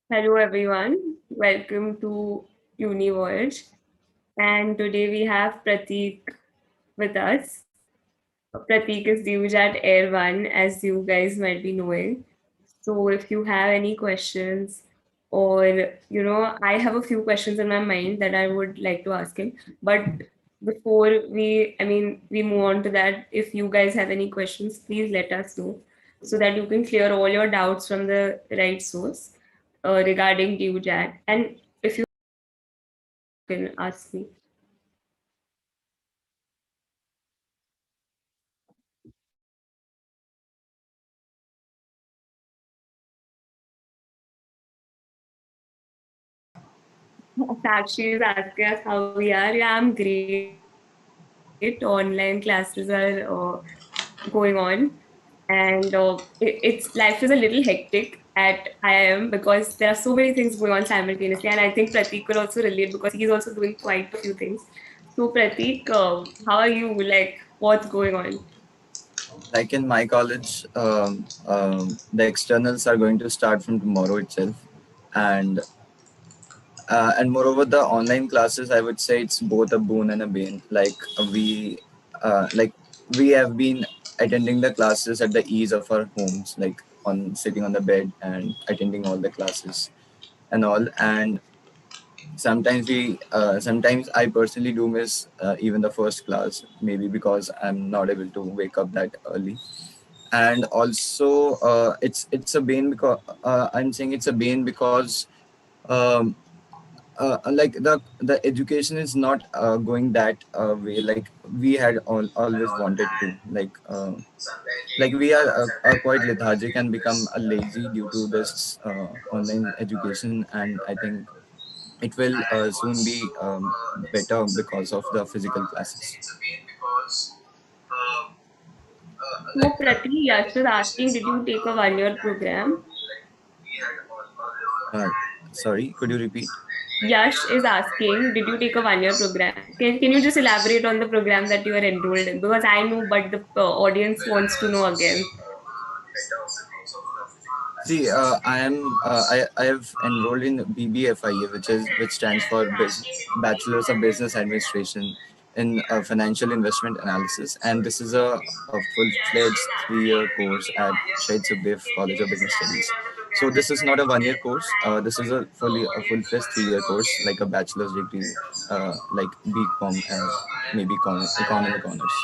Hello everyone, welcome to Universe. And today we have Prateek with us. Prateek is DUJAT AIR-1, as you guys might be knowing. So if you have any questions, or I have a few questions in my mind that I would like to ask him. But before we move on to that, if you guys have any questions, please let us know so that you can clear all your doubts from the right source regarding DUJAT. And if you can ask me. Sakshi is asking us how we are. Yeah, I'm great. Online classes are going on, and life is a little hectic at IIM because there are so many things going on simultaneously. And I think Prateek will also relate because he's also doing quite a few things. So Prateek, how are you? Like, what's going on? Like in my college, the externals are going to start from tomorrow itself, and and moreover, the online classes, I would say it's both a boon and a bane. Like we have been attending the classes at the ease of our homes, like on sitting on the bed and attending all the classes and all. And sometimes I personally do miss even the first class, maybe because I'm not able to wake up that early. And also it's a bane because I'm saying it's a bane because um, like the education is not going that way like we had always wanted to, like we are quite lethargic and become lazy due to this online education. And I think it will soon be better because of the physical classes. So Prateek, Yash is asking, did you take a 1 year program? uh, Sorry, could you repeat? Yash is asking, did you take a 1 year program? Can you just elaborate on the program that you are enrolled in? Because I know, but the audience wants to know again. See, I have enrolled in BBA FIA, which stands for Bachelor's of Business Administration in Financial Investment Analysis, and this is a full-fledged 3-year course at Shahid Subdef College of Business Studies. So this is not a 1-year course. This is a full-fledged 3-year course, like a bachelor's degree, like BCom and maybe economic honors.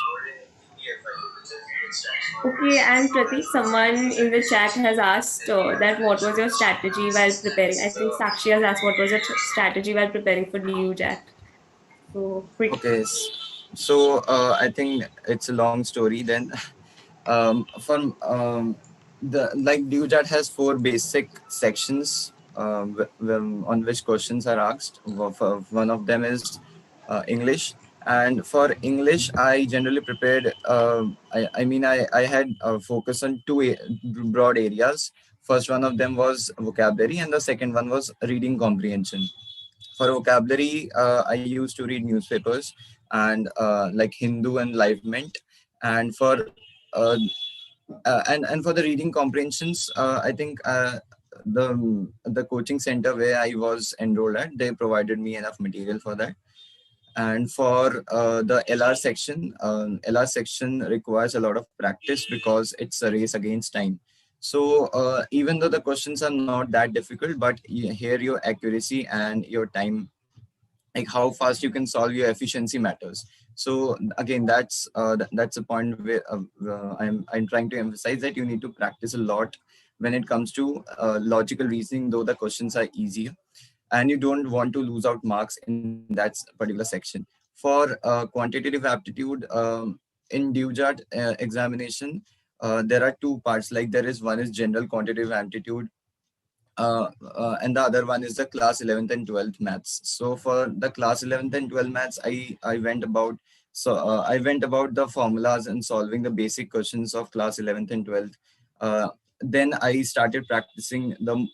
Okay, and Prateek, someone in the chat has asked that what was your strategy while preparing? I think Sakshi has asked what was your strategy while preparing for DUJAT. So quick. Okay, so I think it's a long story then. From the like DUJAT has 4 basic sections on which questions are asked. One of them is English, and for English, I generally prepared. I had focus on broad areas. First one of them was vocabulary, and the second one was reading comprehension. For vocabulary, I used to read newspapers and like Hindu and Live Mint. And for uh, and for the reading comprehensions, I think the coaching center where I was enrolled at, they provided me enough material for that. And for the LR section requires a lot of practice because it's a race against time. So even though the questions are not that difficult, but here your accuracy and your time, like how fast you can solve your efficiency matters. So again, that's a point where I'm trying to emphasize that you need to practice a lot when it comes to logical reasoning, though the questions are easier, and you don't want to lose out marks in that particular section. For quantitative aptitude, in DUJAT examination, there are 2 parts. Like there is one is general quantitative aptitude, and the other one is the class 11th and 12th maths. So for the class 11th and 12th maths, I went about the formulas and solving the basic questions of class 11th and 12th. Uh, then I started practicing the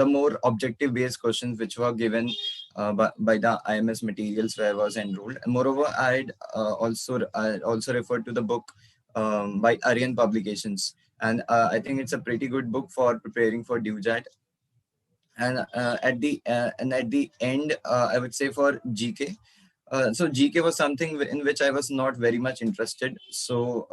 more objective based questions which were given by the IMS materials where I was enrolled. And moreover, I also referred to the book by Aryan Publications, and I think it's a pretty good book for preparing for DUJAT. and at the end, I would say for GK. So GK was something in which I was not very much interested. So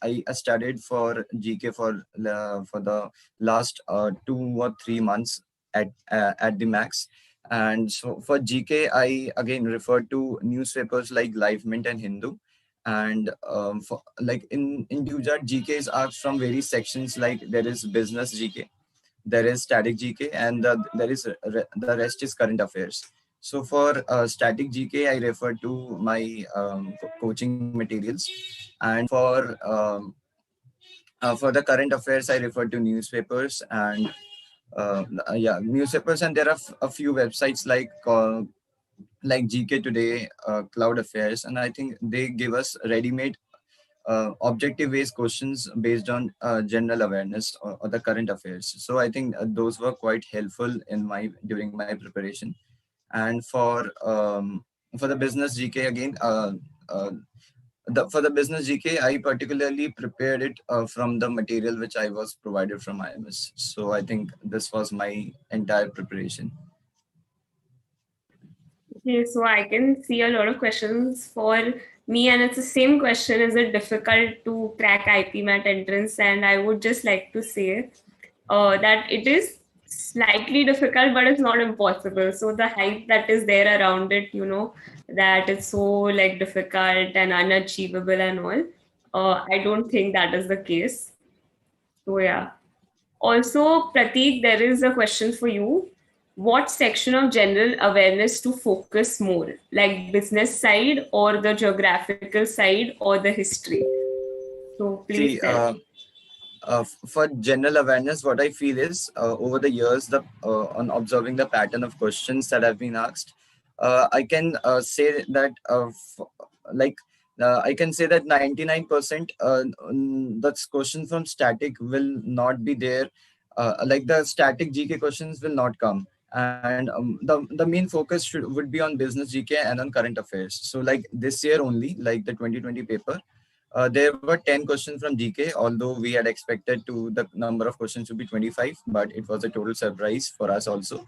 I studied for GK for the last 2 or 3 months at the max. And so for GK, I again referred to newspapers like Live Mint and Hindu. And for like in DUJAT, GK is asked from various sections, like there is business GK, there is static GK, and the rest is current affairs. So for static GK, I refer to my coaching materials, and for the current affairs, I refer to newspapers and yeah, newspapers, and there are a few websites like GK Today, Cloud Affairs, and I think they give us ready-made objective based questions based on general awareness or the current affairs. So I think those were quite helpful in my during my preparation. And for the business GK again, for the business GK, I particularly prepared it from the material which I was provided from IMS. So I think this was my entire preparation. Okay, so I can see a lot of questions for me, and it's the same question: is it difficult to crack IPMAT entrance? And I would just like to say that it is slightly difficult, but it's not impossible. So the hype that is there around it, that it's so like difficult and unachievable and all, I don't think that is the case. So yeah. Also, Prateek, there is a question for you. What section of general awareness to focus more, like business side or the geographical side or the history? So please See, tell. for general awareness, what I feel is over the years, the on observing the pattern of questions that have been asked, I can say that like I can say that 99% that's question from static will not be there. Like the static GK questions will not come, and the main focus would be on business GK and on current affairs. So like this year only, like the 2020 paper, there were 10 questions from GK, although we had expected to the number of questions to be 25, but it was a total surprise for us also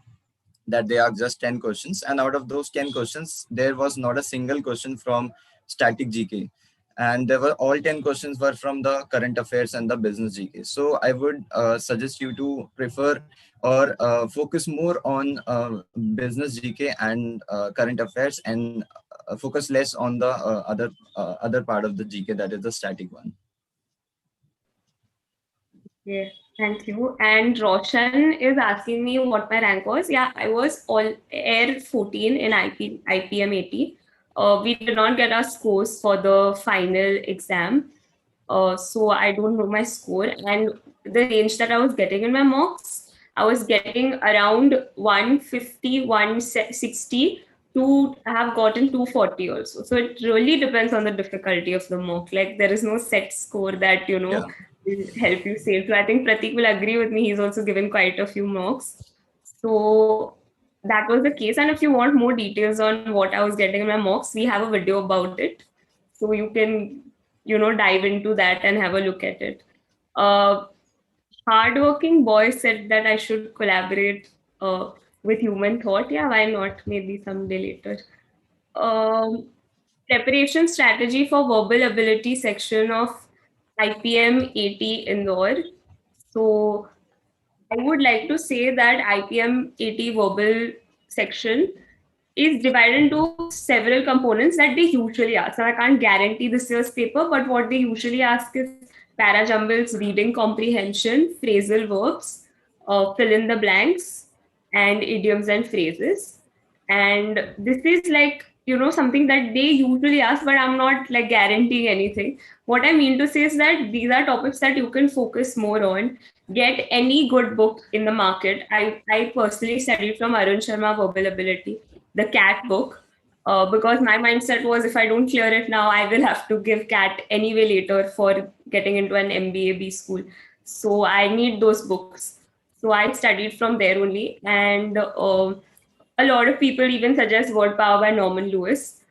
that they are just 10 questions. And out of those 10 questions, there was not a single question from static GK. And there were all 10 questions were from the current affairs and the business GK. So I would suggest you to prefer or focus more on business GK and current affairs, and focus less on the other part of the GK, that is the static one. Yeah, thank you. And Roshan is asking me what my rank was. Yeah, I was all Air 14 in IPM 80. We did not get our scores for the final exam. So I don't know my score. And the range that I was getting in my mocks, I was getting around 150, 160 to have gotten 240 also. So it really depends on the difficulty of the mock. Like there is no set score that, Yeah. will help you save. So I think Prateek will agree with me. He's also given quite a few mocks. So that was the case. And if you want more details on what I was getting in my mocks, we have a video about it. So you can, dive into that and have a look at it. Uh, Hardworking boy said that I should collaborate with Human Thought. Yeah, why not? Maybe someday later. Um, Preparation strategy for verbal ability section of IPM 80 Indore. So I would like to say that IPM 80 verbal section is divided into several components that they usually ask. So I can't guarantee this year's paper, but what they usually ask is parajumbles, reading comprehension, phrasal verbs, fill in the blanks, and idioms and phrases. And this is like, something that they usually ask, but I'm not like guaranteeing anything. What I mean to say is that these are topics that you can focus more on. Get any good book in the market. I personally studied from Arun Sharma Verbal Ability, the CAT book, because my mindset was if I don't clear it now, I will have to give CAT anyway later for getting into an MBA school. So I need those books. So I studied from there only. And a lot of people even suggest Word Power by Norman Lewis.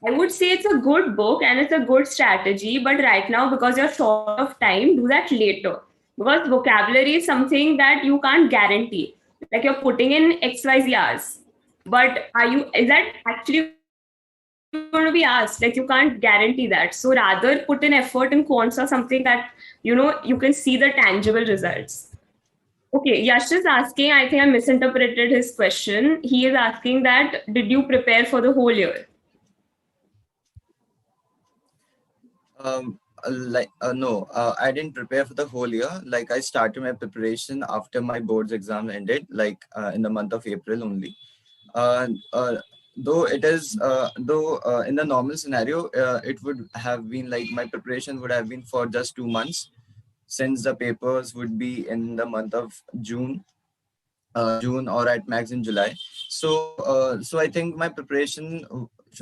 I would say it's a good book and it's a good strategy, but right now, because you're short of time, do that later. Because vocabulary is something that you can't guarantee. like you're putting in XYZ hours, but is that actually going to be asked? Like you can't guarantee that. So rather put in effort in quants or something that, you can see the tangible results. Okay, Yash is asking, I think I misinterpreted his question. He is asking that, did you prepare for the whole year? No, I didn't prepare for the whole year. Like I started my preparation after my boards exam ended, like in the month of April only. Uh, uh, though in the normal scenario, it would have been like my preparation would have been for just 2 months, since the papers would be in the month of June or at max in July. So I think my preparation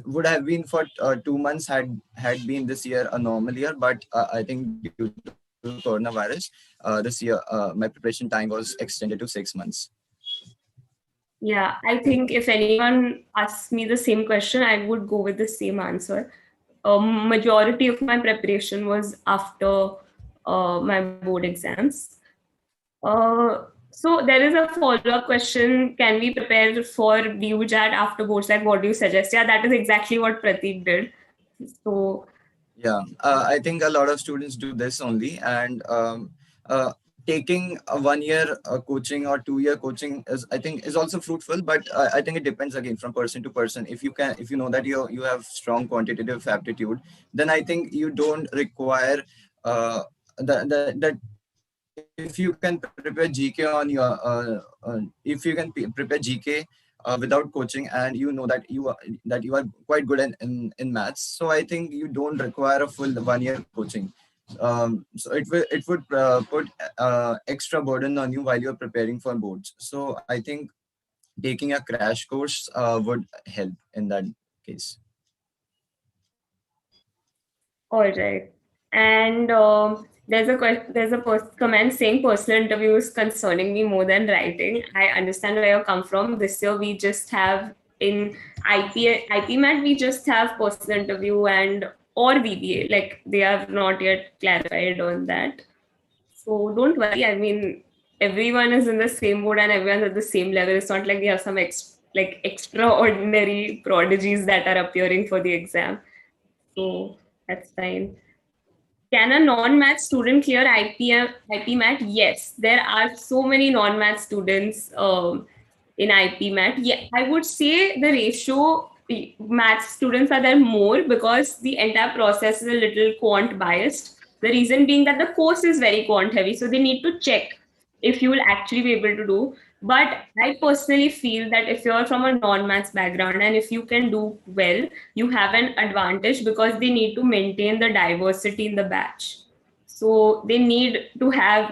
would have been for 2 months had been this year a normal year. But I think due to coronavirus, this year my preparation time was extended to 6 months. Yeah, I think if anyone asks me the same question, I would go with the same answer. Majority of my preparation was after my board exams. So there is a follow-up question. Can we prepare for DUJAT after boards? Like, what do you suggest? Yeah, that is exactly what Prateek did. So Yeah, I think a lot of students do this only, and uh, taking a 1 year coaching or 2 year coaching is, I think, is also fruitful. But I think it depends again from person to person. If you know that you have strong quantitative aptitude, then I think you don't require that if you can prepare GK on your if you can prepare GK without coaching, and you know that you are quite good in maths, so I think you don't require a full 1 year coaching. So it would put extra burden on you while you're preparing for boards. So I think taking a crash course would help in that case. all right. And comment saying personal interviews concerning me more than writing. I understand where you come from. This year we just have in IPMAT we just have personal interview and or BBA. Like they have not yet clarified on that. So don't worry. I mean, everyone is in the same boat and everyone's at the same level. It's not like we have some like extraordinary prodigies that are appearing for the exam. So that's fine. Can a non-math student clear IPMAT? Yes, there are so many non-math students in IPMAT. Yeah, I would say the ratio math students are there more because the entire process is a little quant biased. The reason being that the course is very quant heavy, so they need to check if you will actually be able to do. But I personally feel that if you're from a non-maths background and if you can do well, you have an advantage because they need to maintain the diversity in the batch. So they need to have,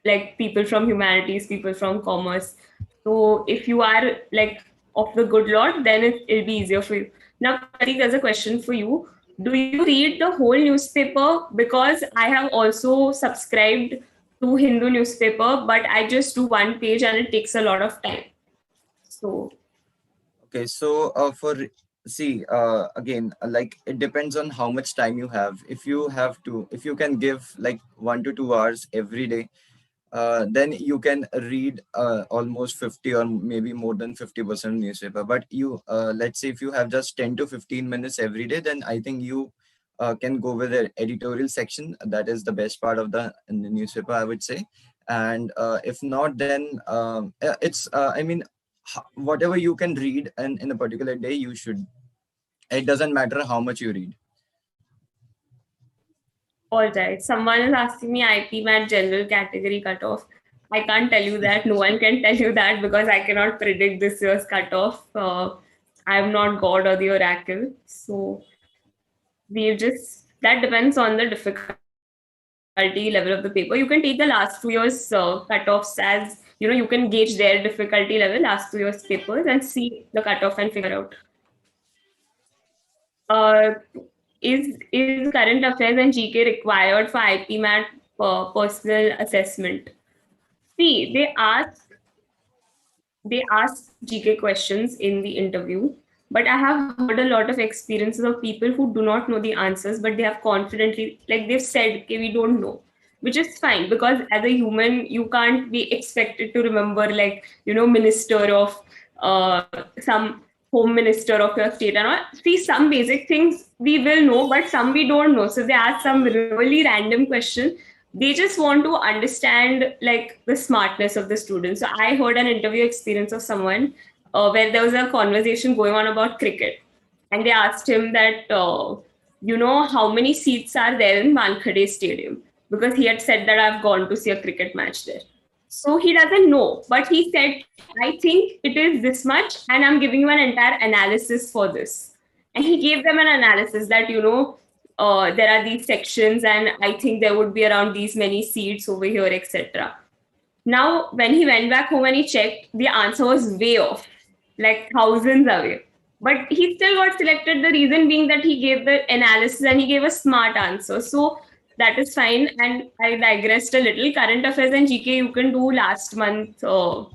like people from humanities, people from commerce. So if you are like of the good lot, then it'll be easier for you. Now, Pratik, there's a question for you. Do you read the whole newspaper? Because I have also subscribed to Hindu newspaper, but I just do one page and it takes a lot of time. So Okay, so see again, like it depends on how much time you have. If you can give like 1 to 2 hours every day, then you can read almost 50 or maybe more than 50% newspaper. But let's say if you have just 10 to 15 minutes every day, then I think you can go with the editorial section. That is the best part of in the newspaper, I would say. And if not, then it's I mean, whatever you can read in a particular day, you should. It doesn't matter how much you read. all right. Someone is asking me IPMAT general category cutoff. I can't tell you that. No one can tell you that because I cannot predict this year's cutoff. I'm not God or the oracle. So we just, that depends on the difficulty level of the paper. You can take the last 2 years cutoffs as, you can gauge their difficulty level, last 2 years papers, and see the cutoff and figure out. Uh, is current affairs and GK required for IPMAT personal assessment? See, they ask GK questions in the interview, but I have heard a lot of experiences of people who do not know the answers, but they have confidently, like they've said, okay, we don't know. which is fine because as a human, you can't be expected to remember, like, minister of some home minister of your state and all. See, some basic things we will know, but some we don't know. So they ask some really random question. They just want to understand like the smartness of the student. So I heard an interview experience of someone where there was a conversation going on about cricket, and they asked him that how many seats are there in Wankhede Stadium, because he had said that I've gone to see a cricket match there. So he doesn't know, but he said, I think it is this much, and I'm giving you an entire analysis for this. And he gave them an analysis that, there are these sections, and I think there would be around these many seats over here, etc. Now, when he went back home and he checked, the answer was way off, like thousands away. But he still got selected. The reason being that he gave the analysis and he gave a smart answer. So that is fine. And I digressed a little. Current affairs and GK you can do last month, to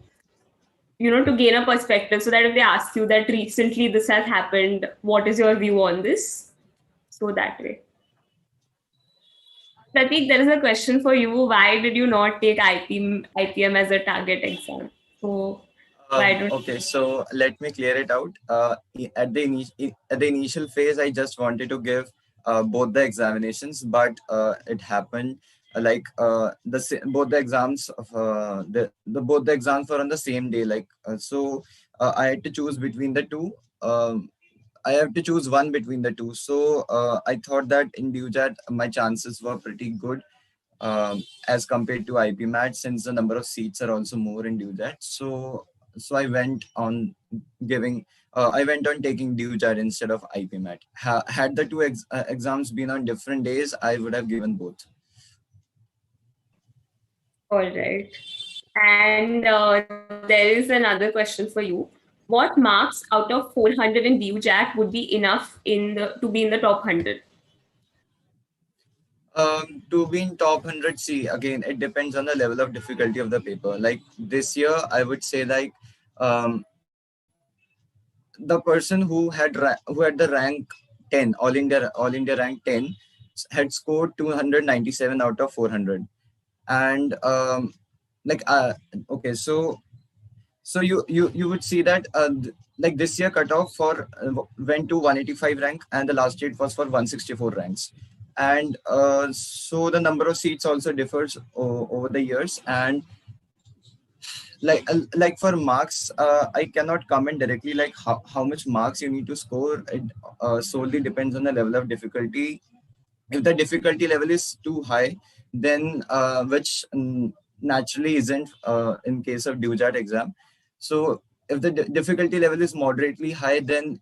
gain a perspective. So that if they ask you that recently this has happened, what is your view on this? So that way. Prateek, there is a question for you. Why did you not take IPM as a target exam? So why don't Okay, so let me clear it out. At the initial phase, I just wanted to give both the examinations, but it happened both the exams of the both the exams were on the same day. I had to choose between the two. I have to choose one between the two. So I thought that in DUJAT my chances were pretty good as compared to IPMAT, since the number of seats are also more in DUJAT. So I went on giving. I went on taking DUJAT instead of IPMAT. Had the two exams been on different days, I would have given both. All right. And there is another question for you. What marks out of 400 in DUJAT would be enough to be in the top 100? To be in top 100, see, again, it depends on the level of difficulty of the paper. Like this year, I would say um, the person who had the rank 10, all India rank 10, had scored 297 out of 400. And like okay, so you would see that like this year cutoff for went to 185 rank, and the last year it was for 164 ranks. And so the number of seats also differs over the years. And like for marks, I cannot comment directly like how much marks you need to score. It solely depends on the level of difficulty. If the difficulty level is too high, then which naturally isn't in case of DUJAT exam. So if the difficulty level is moderately high, then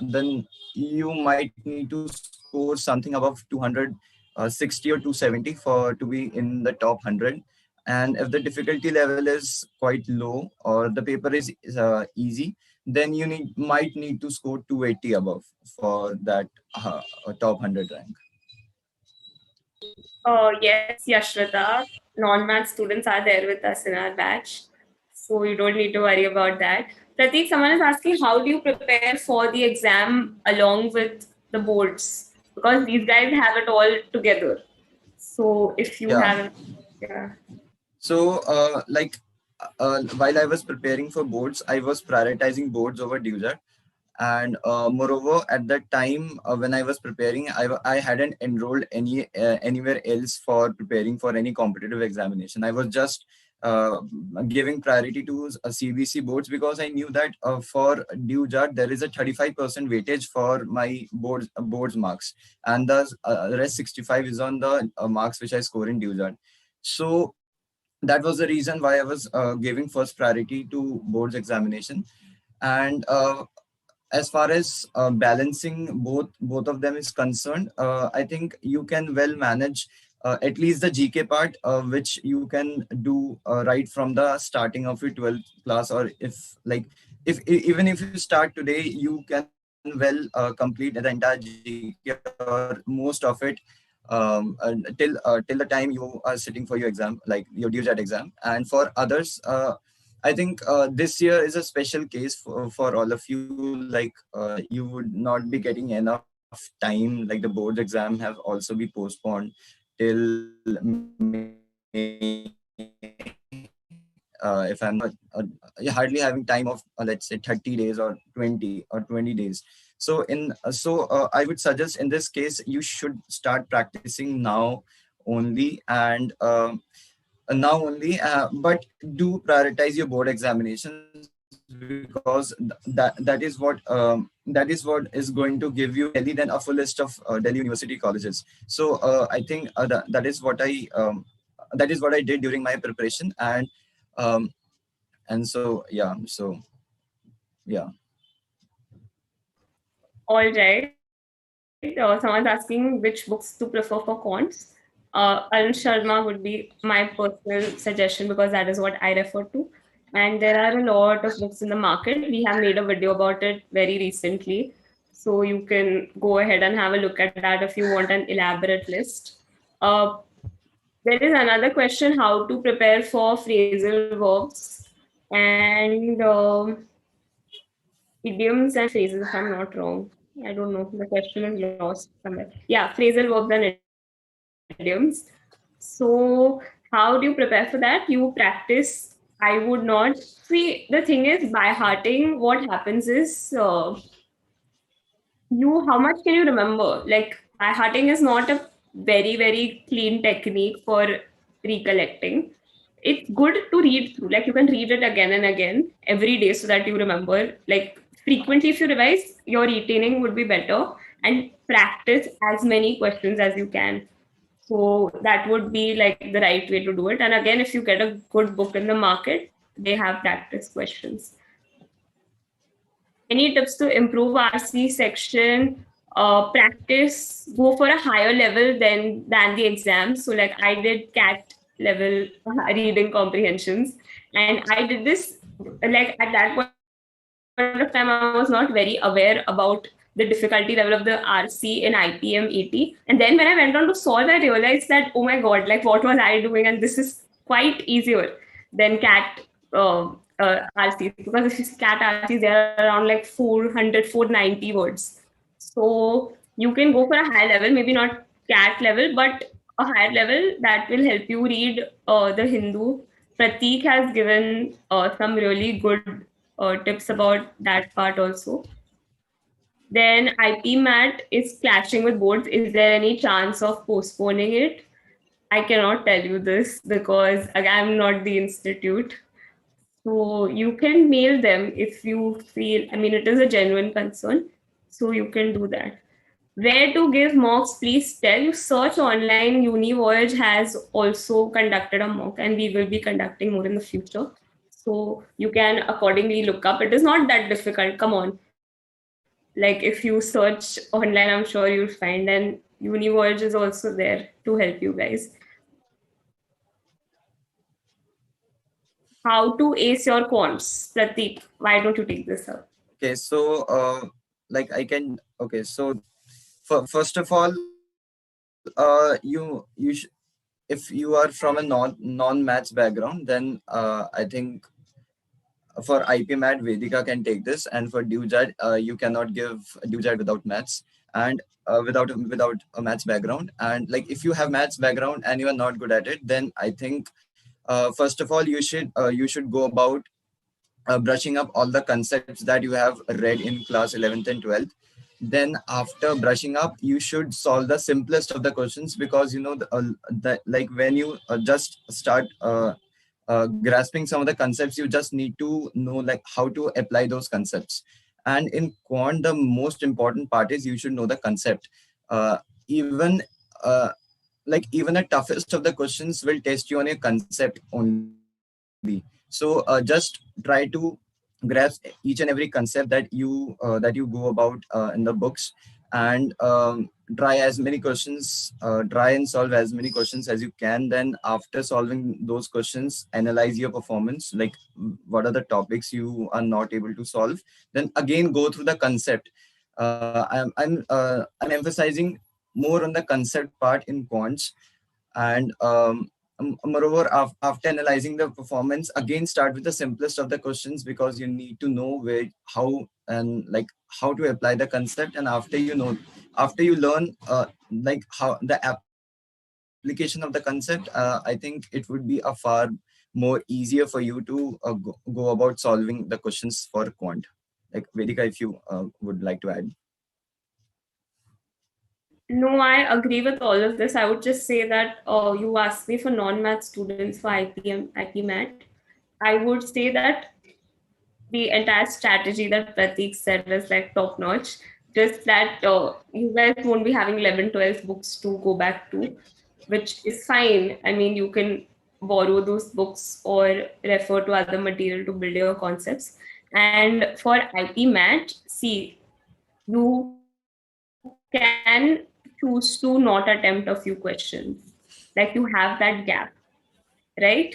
then you might need to score something above 260 or 270 for to be in the top 100. And if the difficulty level is quite low or the paper is easy, then might need to score 280 above for that top 100 rank. Yes, Yashvata. Non-math students are there with us in our batch. So you don't need to worry about that. Prateek, someone is asking, how do you prepare for the exam along with the boards? Because these guys have it all together. So if you Yeah. have, yeah. So, while I was preparing for boards, I was prioritizing boards over DUJAT. And moreover, at that time when I was preparing, I hadn't enrolled anywhere else for preparing for any competitive examination. I was just giving priority to CBC boards, because I knew that for DUJAT there is a 35% weightage for my boards marks, and the rest 65 is on the marks which I score in DUJAT. So that was the reason why I was giving first priority to boards examination. And as far as balancing both of them is concerned, I think you can well manage at least the GK part, which you can do right from the starting of your 12th class. Or even if you start today, you can well complete the entire GK or most of it till the time you are sitting for your exam, like your DUJAT exam. And for others, I think this year is a special case for all of you. You would not be getting enough time. Like the boards exam have also been postponed till May, if I'm not hardly having time of let's say 30 days or 20 days. So I would suggest in this case you should start practicing now only, but do prioritize your board examinations because that is what is going to give you more Delhi than a full list of Delhi university colleges. So I think that is what I did during my preparation, um, and so yeah, yeah. All right. Someone's asking which books to prefer for quants. Arun Sharma would be my personal suggestion because that is what I refer to. And there are a lot of books in the market. We have made a video about it very recently. So you can go ahead and have a look at that if you want an elaborate list. Uh, there is another question, how to prepare for phrasal verbs and idioms and phrases, if I'm not wrong. I don't know. The question is lost somewhere. Yeah, phrasal verbs and idioms. So, how do you prepare for that? You practice. I would not. See, the thing is, by hearting, what happens is how much can you remember? Like, by hearting is not a very clean technique for recollecting. It's good to read through. Like, you can read it again and again every day so that you remember. Like, frequently, if you revise, your retaining would be better, and practice as many questions as you can. So that would be like the right way to do it. And again, if you get a good book in the market, they have practice questions. Any tips to improve RC section? Practice, go for a higher level than the exam. So like I did CAT level reading comprehensions, and I did this like at that point of time I was not very aware about the difficulty level of the RC in IPM 80. And then when I went on to solve, I realized that, oh my God, like what was I doing? And this is quite easier than CAT RCs, because if you see CAT RCs, they are around like 400, 490 words. So you can go for a high level, maybe not CAT level, but a higher level that will help you read the Hindu. Prateek has given some really good tips about that part also. Then IPMAT is clashing with boards. Is there any chance of postponing it? I cannot tell you this because I'm not the institute. So you can mail them if you feel, I mean, it is a genuine concern. So you can do that. Where to give mocks, please tell. You search online. Uni Voyage has also conducted a mock, and we will be conducting more in the future. So you can accordingly look up. It is not that difficult. Come on. Like if you search online, I'm sure you'll find, and Uni Voyage is also there to help you guys. How to ace your quants? Prateek, why don't you take this up? Okay, so like I can. Okay, so first of all, if you are from a non-maths background, then I think for IPMAT, Vedika can take this, and for DUJAT, you cannot give DUJAT without maths and without a maths background. And like if you have maths background and you are not good at it, then I think first of all you should go about brushing up all the concepts that you have read in class 11th and 12th. Then after brushing up, you should solve the simplest of the questions, because you know like when you just start grasping some of the concepts, you just need to know like how to apply those concepts. And in quant, the most important part is you should know the concept. Even even the toughest of the questions will test you on a concept only. So just try to grasp each and every concept that you go about in the books, and try and solve as many questions as you can. Then after solving those questions, analyze your performance, like what are the topics you are not able to solve. Then again go through the concept. I'm emphasizing more on the concept part in quants. And moreover, after analyzing the performance, again start with the simplest of the questions, because you need to know how and like how to apply the concept. And after you learn like how the application of the concept, application of the concept, I think it would be a far more easier for you to go about solving the questions for quant. Like Vedika, if you would like to add. No, I agree with all of this. I would just say that you asked me for non-math students for IPMAT. I would say that the entire strategy that Prateek said was like top notch. Just that you guys won't be having 11, 12 books to go back to, which is fine. I mean, you can borrow those books or refer to other material to build your concepts. And for IPMAT, see, you can choose to not attempt a few questions. Like you have that gap, right?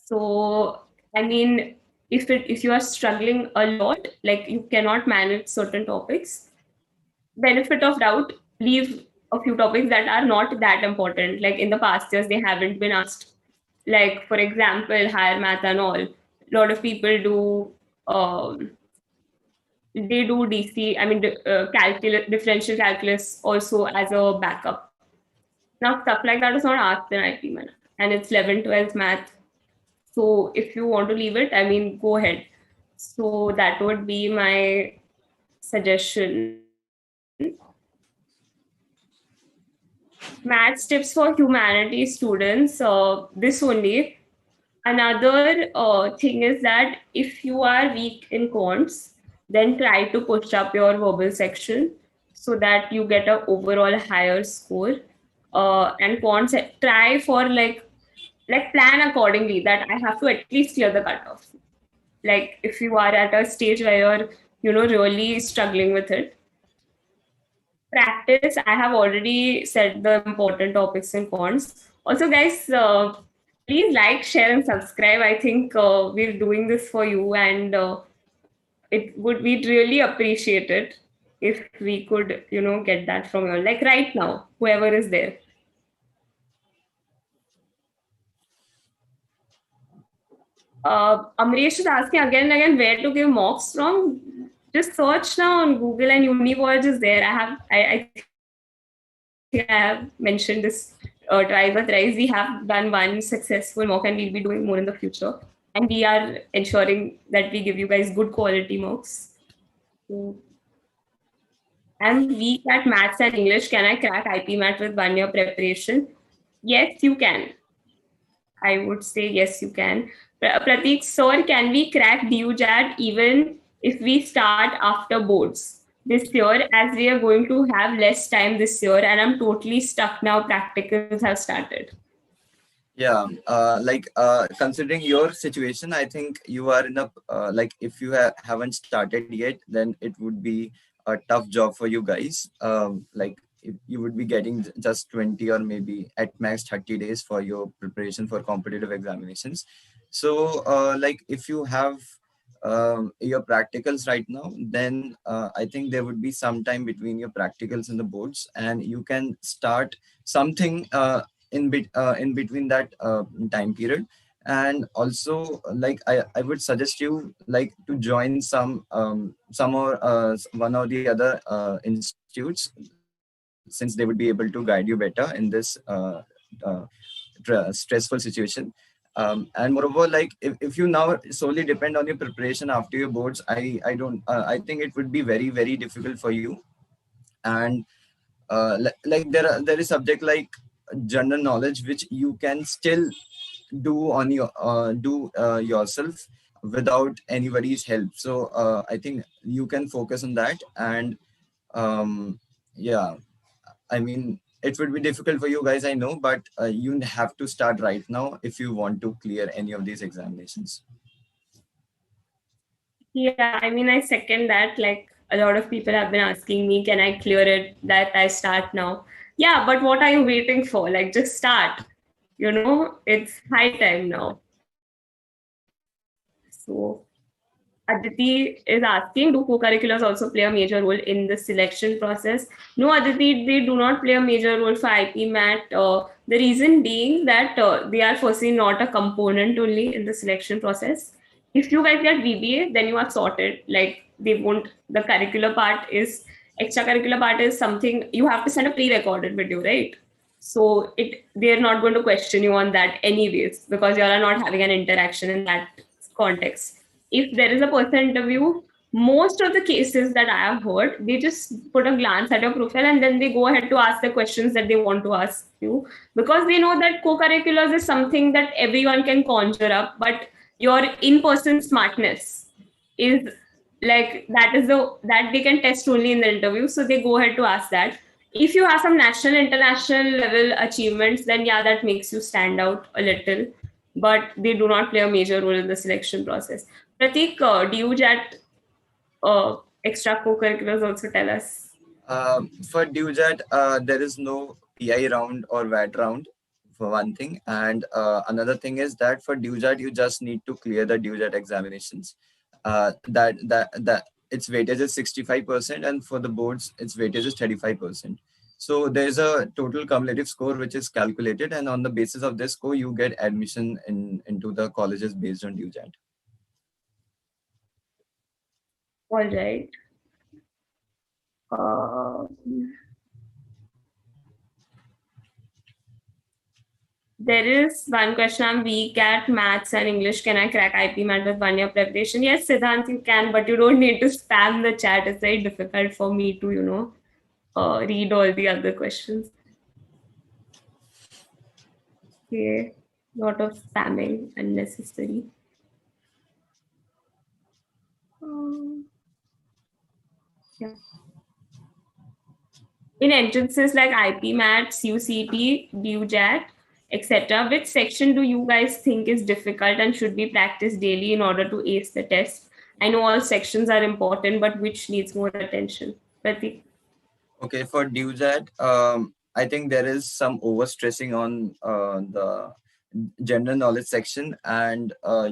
So I mean, if you are struggling a lot, like you cannot manage certain topics, benefit of doubt, leave a few topics that are not that important. Like in the past years, they haven't been asked. Like for example, higher math and all. A lot of people do. They do DC. I mean, calculus, differential calculus also as a backup. Now stuff like that is not asked in IP math, and it's 11, 12 math. So if you want to leave it, I mean, go ahead. So that would be my suggestion. Maths tips for humanities students. This only. Another thing is that if you are weak in quants, then try to push up your verbal section so that you get an overall higher score. And quants, try for like plan accordingly that I have to at least clear the cutoff. Like if you are at a stage where you're really struggling with it, practice. I have already said the important topics in quants. Also guys, please like, share and subscribe. I think we're doing this for you, and we'd really appreciate it if we could get that from you, like right now, whoever is there. Amresh is asking again and again where to give mocks from. Just search now on Google and Univoyage is there. I think I have mentioned this twice or thrice. We have done one successful mock and we'll be doing more in the future. And we are ensuring that we give you guys good quality mocks. So, I'm weak at maths and English. Can I crack IPMAT with 1 year preparation? Yes, you can. I would say yes, you can. Prateek, sir, can we crack DUJAT even if we start after boards this year, as we are going to have less time this year and I'm totally stuck now, practicals have started. Yeah, considering your situation, I think you are in a like if you haven't started yet, then it would be a tough job for you guys. Like if you would be getting just 20 or maybe at max 30 days for your preparation for competitive examinations. So like if you have your practicals right now, then I think there would be some time between your practicals and the boards, and you can start something in between that time period. And also like I would suggest you like to join some or one or the other institutes, since they would be able to guide you better in this uh, stressful situation. And moreover, like if you now solely depend on your preparation after your boards, I don't I think it would be very very difficult for you. And like there is subject like general knowledge which you can still do on your do yourself without anybody's help. So I think you can focus on that. And yeah, I mean it would be difficult for you guys, I know, but you have to start right now if you want to clear any of these examinations. Yeah, I mean, I second that. Like, a lot of people have been asking me, can I clear it that I start now? Yeah, but what are you waiting for? Like, just start. It's high time now. So, Aditi is asking, do co-curriculars also play a major role in the selection process? No, Aditi, they do not play a major role for IPMAT. The reason being that they are firstly not a component only in the selection process. If you guys get BBA, then you are sorted. Like they won't. The curricular part is extracurricular part is something you have to send a pre-recorded video, right? So they're not going to question you on that anyways, because you all are not having an interaction in that context. If there is a personal interview, most of the cases that I have heard, they just put a glance at your profile and then they go ahead to ask the questions that they want to ask you, because they know that co-curriculars is something that everyone can conjure up, but your in-person smartness is like that they can test only in the interview. So they go ahead to ask that. If you have some national, international level achievements, then yeah, that makes you stand out a little, but they do not play a major role in the selection process. Prateek, do you jet extra co-curriculars also tell us? For DUJAT, there is no PI round or VAT round for one thing, and another thing is that for DUJAT you just need to clear the DUJAT examinations. That its weightage is 65%, and for the boards its weightage is 35%. So there's a total cumulative score which is calculated, and on the basis of this score you get admission into the colleges based on DUJAT. All right. Uh, There is one question. I'm weak at maths and English. Can I crack IPMAT with 1 year preparation? Yes, Siddhant, you can, but you don't need to spam the chat. It's very difficult for me to, read all the other questions. Okay, lot of spamming unnecessary. Yeah. In entrances like IPMAT, UCT, DUJAT, etc., which section do you guys think is difficult and should be practiced daily in order to ace the test? I know all sections are important, but which needs more attention? Prateek? Okay, for DUJAT, I think there is some overstressing on the general knowledge section, and I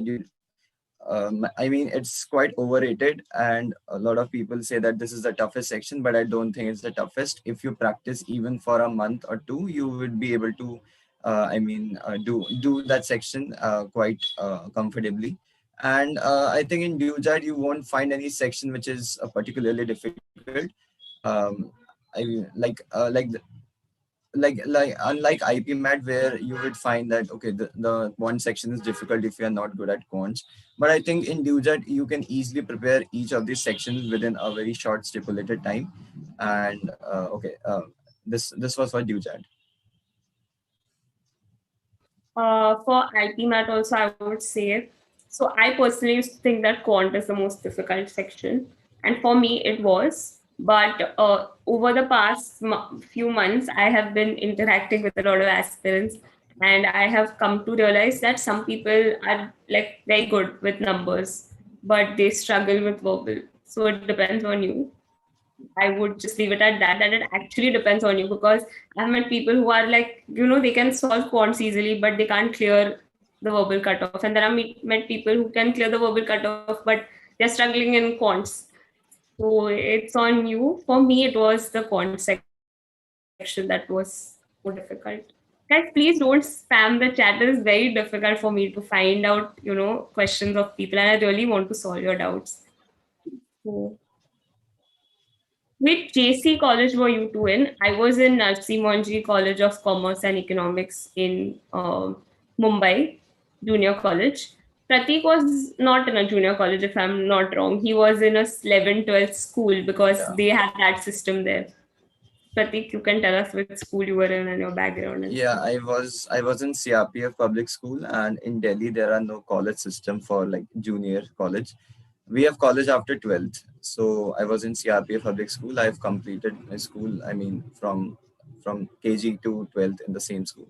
mean, it's quite overrated, and a lot of people say that this is the toughest section, but I don't think it's the toughest. If you practice even for a month or two, you would be able to, do that section quite comfortably. And I think in DUJAT, you won't find any section which is particularly difficult. Um, like unlike IPMAT where you would find that okay the one section is difficult if you are not good at quants, but I think in DUJAT you can easily prepare each of these sections within a very short stipulated time, and this was for DUJAT. For IPMAT also, I would say, so I personally think that quant is the most difficult section. And for me, it was. But over the past few months, I have been interacting with a lot of aspirants. And I have come to realize that some people are like very good with numbers, but they struggle with verbal. So it depends on you. I would just leave it at that, that it actually depends on you, because I've met people who are like, they can solve quants easily, but they can't clear the verbal cutoff. And then met people who can clear the verbal cutoff, but they're struggling in quants. So it's on you. For me, it was the quant section that was more difficult. Guys, please don't spam the chat. It is very difficult for me to find out, questions of people, and I really want to solve your doubts. So, which JC college were you two in? I was in Narsi College of Commerce and Economics in Mumbai, junior college. Prateek was not in a junior college, if I'm not wrong. He was in a 11th, 12th school because they had that system there. Prateek, you can tell us which school you were in and your background. And Yeah, I was in CRPF public school, and in Delhi there are no college system for like junior college. We have college after 12th. So I was in CRPF public school. I've completed my school, I mean, from KG to 12th in the same school.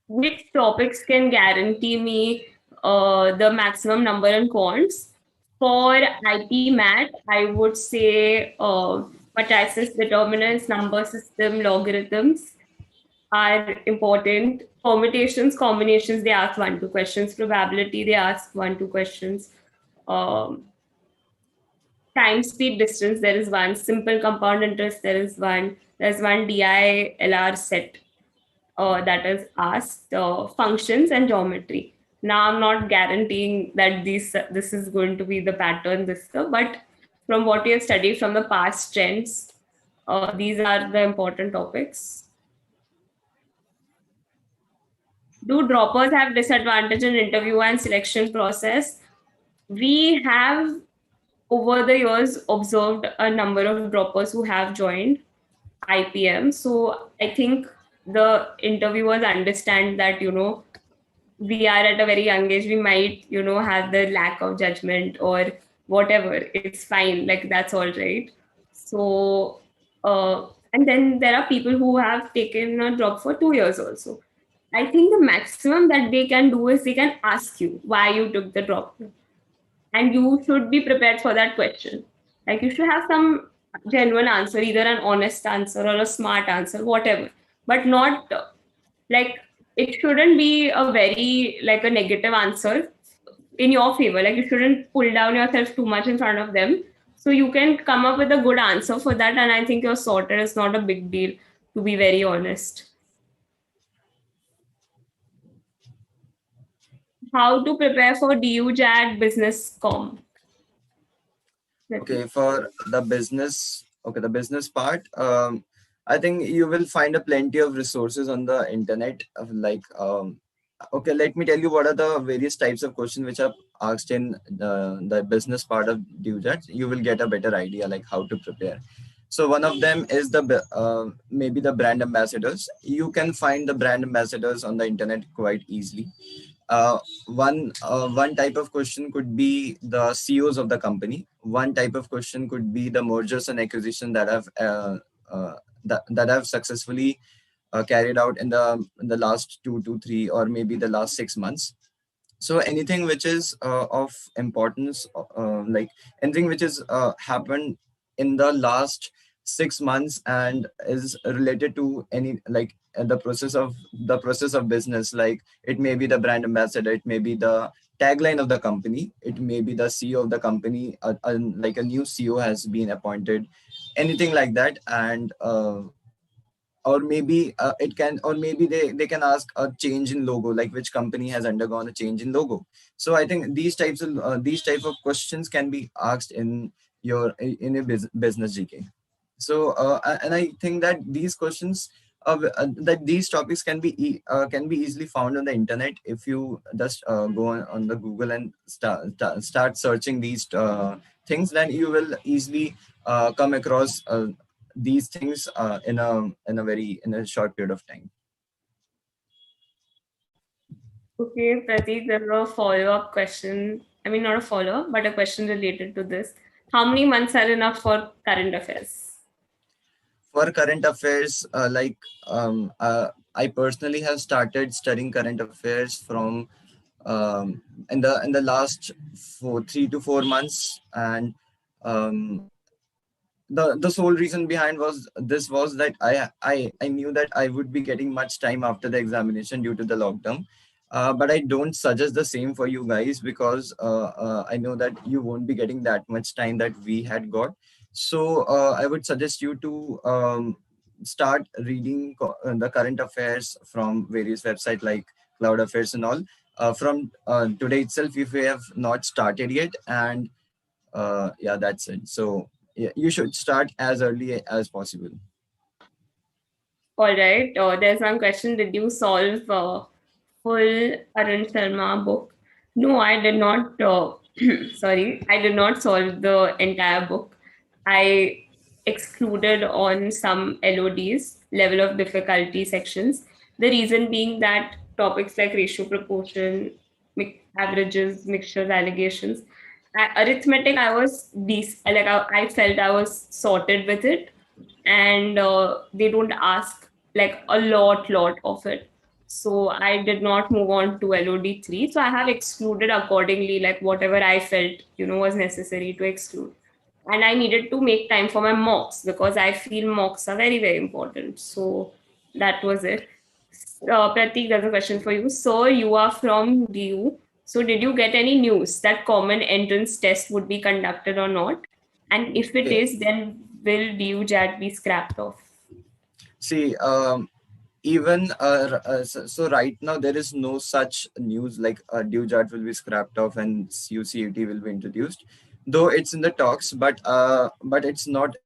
which topics can guarantee me the maximum number in quants? For IPMAT, I would say matrices, determinants, number system, logarithms are important. Permutations, combinations, they ask 1, 2 questions. Probability, they ask 1, 2 questions. Um, Time, speed, distance, there is one. Simple compound interest, there is one. There's one DILR set that is asked, functions and geometry. Now I'm not guaranteeing that this is going to be the pattern this year, but from what you have studied from the past trends, these are the important topics. Do droppers have disadvantage in interview and selection process? We have over the years observed a number of droppers who have joined IPM. So I think the interviewers understand that, we are at a very young age, we might, have the lack of judgment or whatever. It's fine. Like, that's all right. So, and then there are people who have taken a drop for 2 years also. I think the maximum that they can do is they can ask you why you took the drop, and you should be prepared for that question. Like, you should have some genuine answer, either an honest answer or a smart answer, whatever, but not like, it shouldn't be a very like a negative answer in your favor. Like, you shouldn't pull down yourself too much in front of them. So you can come up with a good answer for that, and I think you're sorted. It's not a big deal, to be very honest. How to prepare for DUJAT business com? Okay, for the business part, I think you will find a plenty of resources on the internet of like, okay, let me tell you what are the various types of questions which are asked in the business part of DUJAT. You will get a better idea like how to prepare. So one of them is maybe the brand ambassadors. You can find the brand ambassadors on the internet quite easily. One type of question could be the CEOs of the company. One type of question could be the mergers and acquisition that have successfully carried out in the last 2 to 3 or maybe the last 6 months. So anything which is of importance, like anything which is happened in the last 6 months and is related to any like the process of business, like it may be the brand ambassador, it may be the tagline of the company, it may be the CEO of the company, like a new CEO has been appointed, anything like that. And or maybe it can, or maybe they can ask a change in logo, like which company has undergone a change in logo. So I think these type of questions can be asked in a business GK. So and I think that these questions that these topics can be easily found on the internet. If you just go on the Google and start searching these things, then you will easily come across these things in a short period of time. Okay, Prateek, there's a follow-up question. I mean, not a follow-up, but a question related to this. How many months are enough for current affairs? For current affairs, I personally have started studying current affairs from in the last 3 to 4 months. And um, the sole reason behind was that I knew that I would be getting much time after the examination due to the lockdown. But I don't suggest the same for you guys, because I know that you won't be getting that much time that we had got. So I would suggest you to start reading the current affairs from various websites like Cloud Affairs and all from today itself, if you have not started yet. And yeah, that's it. So yeah, you should start as early as possible. All right. There's one question. Did you solve full Arun Sharma book? No, I did not. Sorry, I did not solve the entire book. I excluded on some LODs, level of difficulty sections. The reason being that topics like ratio proportion, averages, mixtures, allegations, arithmetic, I was like I felt I was sorted with it, and they don't ask like a lot of it. So I did not move on to LOD3. So I have excluded accordingly, like whatever I felt, was necessary to exclude. And I needed to make time for my mocks, because I feel mocks are very, very important. So that was it. Prateek, there's a question for you. So you are from DU. So did you get any news that common entrance test would be conducted or not? And if it Okay. is, then will DUJAT be scrapped off? See, even so right now there is no such news like DUJAT will be scrapped off and CUCET will be introduced. though it's in the talks, but it's not,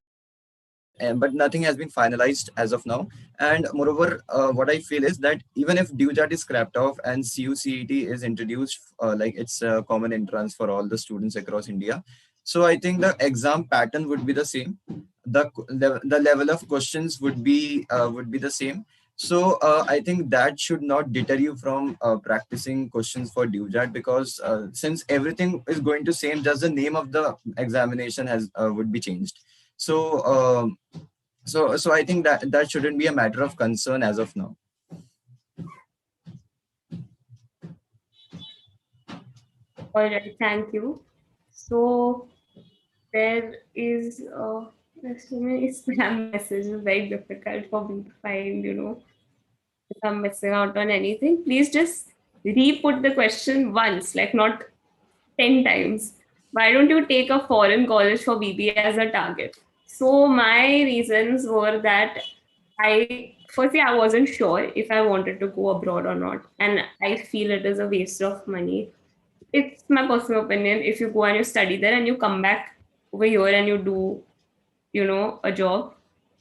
but nothing has been finalized as of now. And moreover, what I feel is that even if DUJAT is scrapped off and CUCET is introduced, like it's a common entrance for all the students across India, so I think the exam pattern would be the same. The level of questions would be the same. So I think that should not deter you from practicing questions for DUJAT, because since everything is going to same, just the name of the examination has would be changed. So so I think that that shouldn't be a matter of concern as of now. All right, thank you. So there is there's so many spam messages, very difficult for me to find, if I'm missing out on anything. Please just re-put the question once, like not 10 times. Why don't you take a foreign college for BBA as a target? So my reasons were that I wasn't sure if I wanted to go abroad or not. And I feel it is a waste of money. It's my personal opinion. If you go and you study there and you come back over here and you do, a job,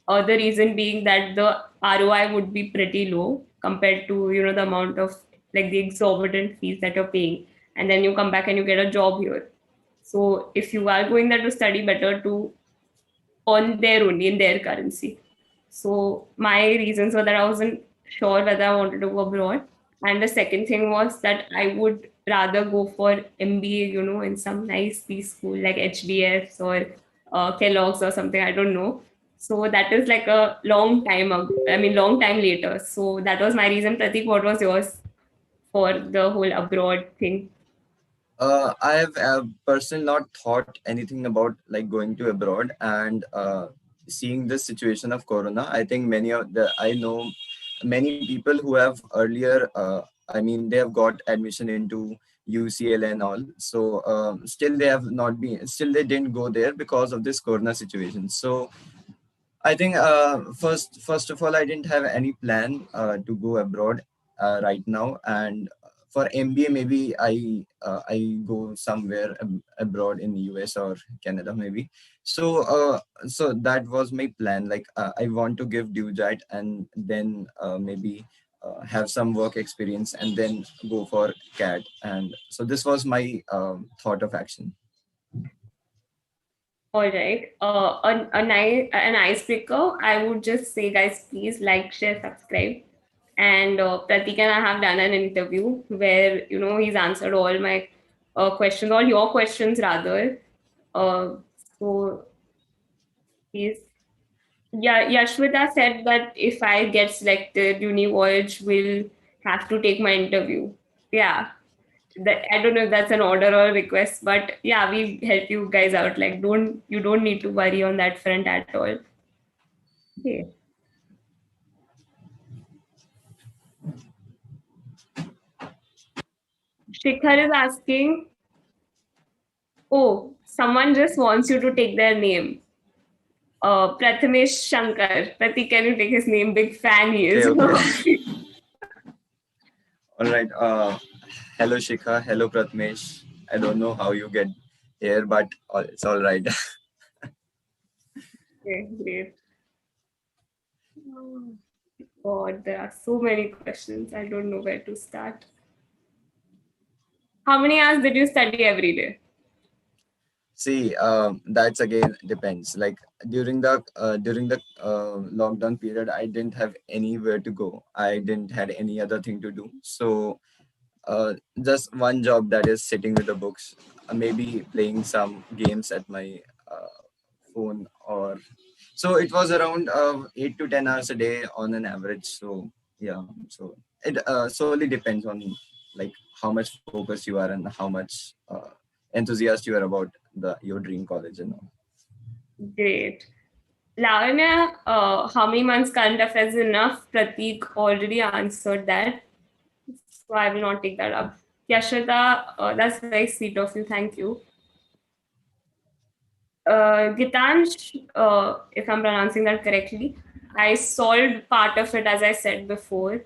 the reason being that the ROI would be pretty low compared to, the amount of like the exorbitant fees that you're paying. And then you come back and you get a job here. So if you are going there to study, better to earn there only in their currency. So my reasons were that I wasn't sure whether I wanted to go abroad. And the second thing was that I would rather go for MBA, in some nice B school like HBS or Kellogg's or something. I don't know. So that is like a long time later. So that was my reason. Prateek, what was yours for the whole abroad thing? I have personally not thought anything about like going to abroad, and seeing this situation of Corona, I think I know many people who have earlier, I mean, they have got admission into UCL and all. So still they have not been, still they didn't go there because of this Corona situation. So I think first of all, I didn't have any plan to go abroad right now, and for MBA maybe I go somewhere abroad in US or Canada maybe. So so that was my plan. Like I want to give DUJAT and then maybe have some work experience and then go for CAT. And so this was my thought of action. All right. An icebreaker. I would just say, guys, please like, share, subscribe. And Prateek and I have done an interview where he's answered all my questions, all your questions rather. Uh, so he's yeah. Yashvita said that if I get selected, Univoyage will have to take my interview. Yeah, that I don't know if that's an order or a request, but yeah, we help you guys out. Like, don't need to worry on that front at all. Okay. Shikhar is asking, oh, someone just wants you to take their name. Prathamesh Shankar. Pratik, can you take his name? Big fan he Okay, is. okay. All right. Hello, Shikha. Hello, Pratmesh. I don't know how you get here, but it's all right. Okay, great. Oh, God, there are so many questions. I don't know where to start. How many hours did you study every day? See, that's again depends. Like during the lockdown period, I didn't have anywhere to go. I didn't had any other thing to do. So just one job, that is sitting with the books, maybe playing some games at my phone, or so it was around 8 to 10 hours a day on an average. So yeah, so it solely depends on like how much focused you are and how much enthusiast you are about the your dream college and all. Great. Lavanya, how many months current affairs is enough? Prateek already answered that, so I will not take that up. Yashita, that's very sweet of you. Thank you. Gitansh, if I'm pronouncing that correctly, I solved part of it as I said before.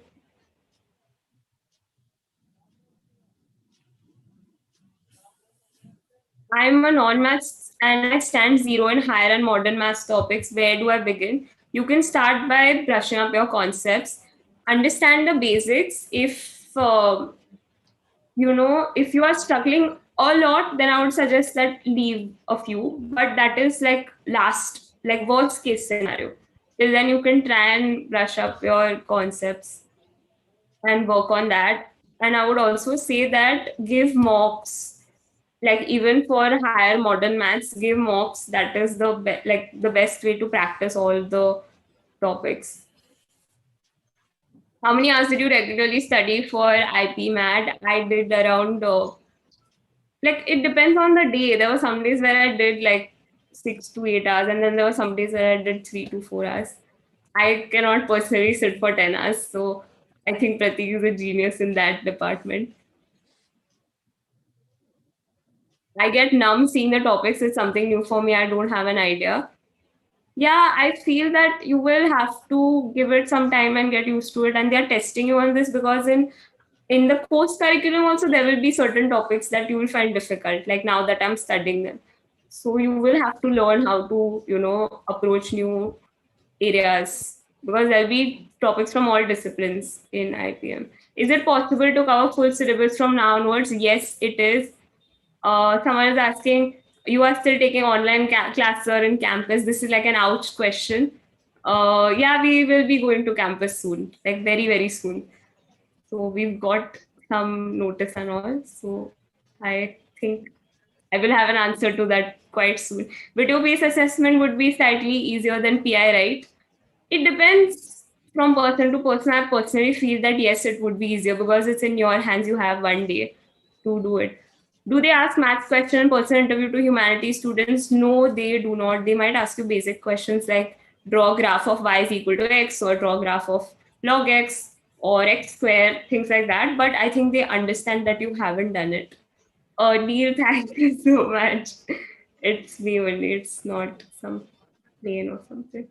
I'm a non-maths and I stand zero in higher and modern maths topics. Where do I begin? You can start by brushing up your concepts, understand the basics. If you are struggling a lot, then I would suggest that leave a few. But that is like worst case scenario. Till then, you can try and brush up your concepts and work on that. And I would also say that give mocks, like even for higher modern maths, give mocks. That is the best way to practice all the topics. How many hours did you regularly study for IPMAT? I did around it depends on the day. There were some days where I did like 6 to 8 hours, and then there were some days where I did 3 to 4 hours. I cannot personally sit for 10 hours, so I think Prateek is a genius in that department. I get numb seeing the topics. It's something new for me. I don't have an idea. Yeah, I feel that you will have to give it some time and get used to it. And they're testing you on this because in the course curriculum also there will be certain topics that you will find difficult. Like now that I'm studying them, so you will have to learn how to approach new areas because there'll be topics from all disciplines in IPM. Is it possible to cover full syllabus from now onwards? Yes, it is. Someone is asking, you are still taking online classes or in campus? This is like an ouch question. Yeah, we will be going to campus soon, like very, very soon. So we've got some notice and all. So I think I will have an answer to that quite soon. Video-based assessment would be slightly easier than PI, right? It depends from person to person. I personally feel that yes, it would be easier because it's in your hands. You have one day to do it. Do they ask maths question in person interview to humanities students? No, they do not. They might ask you basic questions like draw a graph of y is equal to x or draw a graph of log x or x square, things like that. But I think they understand that you haven't done it. Neil, thank you so much. It's me only. It's not some plane or something.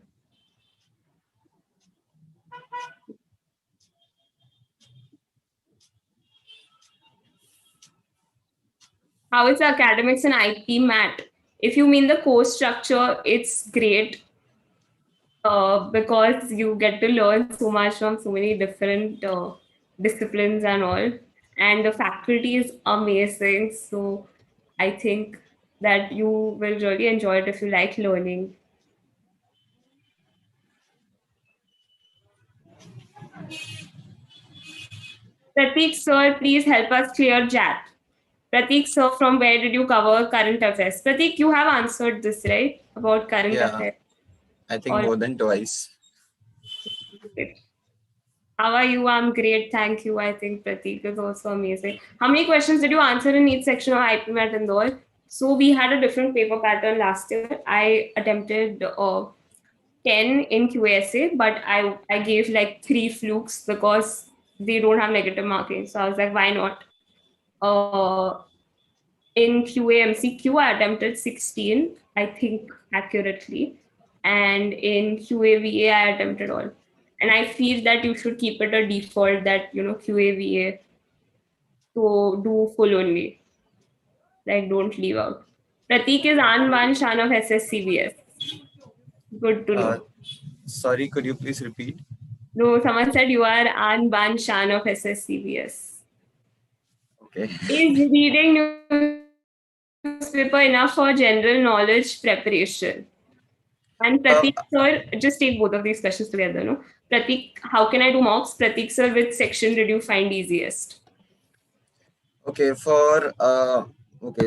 How is the academics and IPMAT? If you mean the course structure, it's great because you get to learn so much from so many different disciplines and all. And the faculty is amazing. So I think that you will really enjoy it if you like learning. Prateek, sir, please help us clear chat. Prateek, sir, from where did you cover current affairs? Prateek, you have answered this, right? About current Yeah, affairs. I think Or more than twice. how are you? I'm great. Thank you. I think Prateek is also amazing. How many questions did you answer in each section of IPMAT Indore? So we had a different paper pattern last year. I attempted 10 in QASA, but I gave like 3 flukes because they don't have negative marking. So I was like, why not? Uh, in QA I attempted 16, I think accurately. And in QAVA, I attempted all. And I feel that you should keep it a default that, QAVA to do full only. Like, don't leave out. Prateek is An Shan of SSCBS. Good to Uh, know. Sorry, could you please repeat? No, someone said you are An Shan of SSCBS. Okay. Is reading newspaper enough for general knowledge preparation? And Prateek, Uh, sir, just take both of these questions together, no? Prateek, how can I do mocks? Prateek, sir, which section did you find easiest? Okay,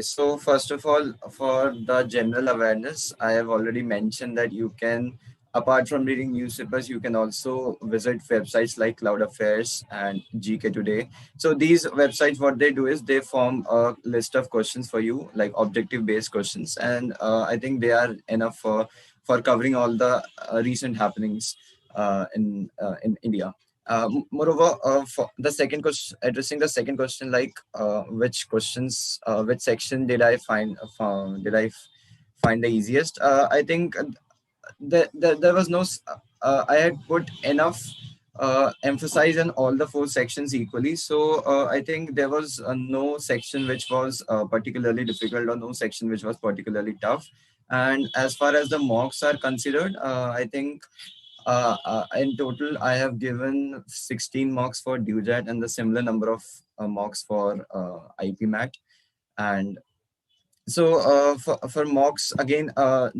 so first of all, for the general awareness, I have already mentioned that you can, apart from reading newspapers, you can also visit websites like Cloud Affairs and GK Today. So these websites, what they do is they form a list of questions for you, like objective-based questions, and I think they are enough for covering all the recent happenings in India. Moreover, for the second question, addressing the second question, like which section did I find the easiest? I think there was no. I had put enough emphasize on all the four sections equally. So I think there was no section which was particularly difficult, or no section which was particularly tough. And as far as the mocks are considered, I think in total I have given 16 mocks for DUJAT and the similar number of mocks for IPMAT. And so for mocks again,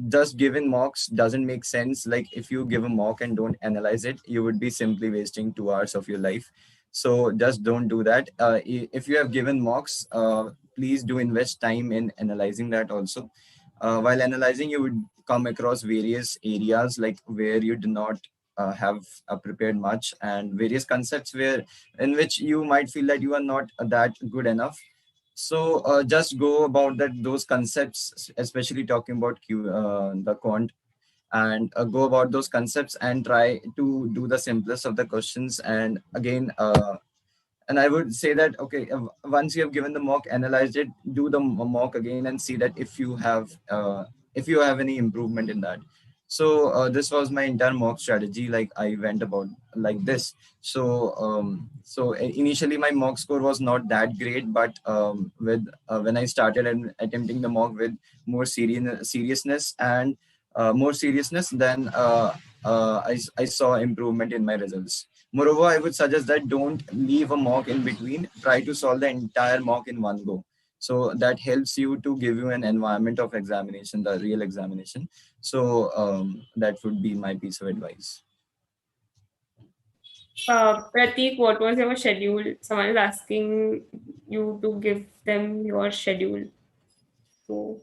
just giving mocks doesn't make sense. Like if you give a mock and don't analyze it, you would be simply wasting 2 hours of your life. So just don't do that. If you have given mocks, please do invest time in analyzing that also. While analyzing, you would come across various areas like where you do not have prepared much, and various concepts where in which you might feel that you are not that good enough. So just go about that those concepts, especially talking about the quant, and go about those concepts and try to do the simplest of the questions. And again, and I would say that okay, once you have given the mock, analyze it, do the mock again, and see that if you have any improvement in that. So this was my entire mock strategy. Like I went about like this. So initially my mock score was not that great, but with when I started and attempting the mock with more seriousness and more seriousness, then I saw improvement in my results. Moreover, I would suggest that don't leave a mock in between. Try to solve the entire mock in one go. So that helps you to give you an environment of examination, the real examination. So that would be my piece of advice. Prateek, what was your schedule? Someone is asking you to give them your schedule. So,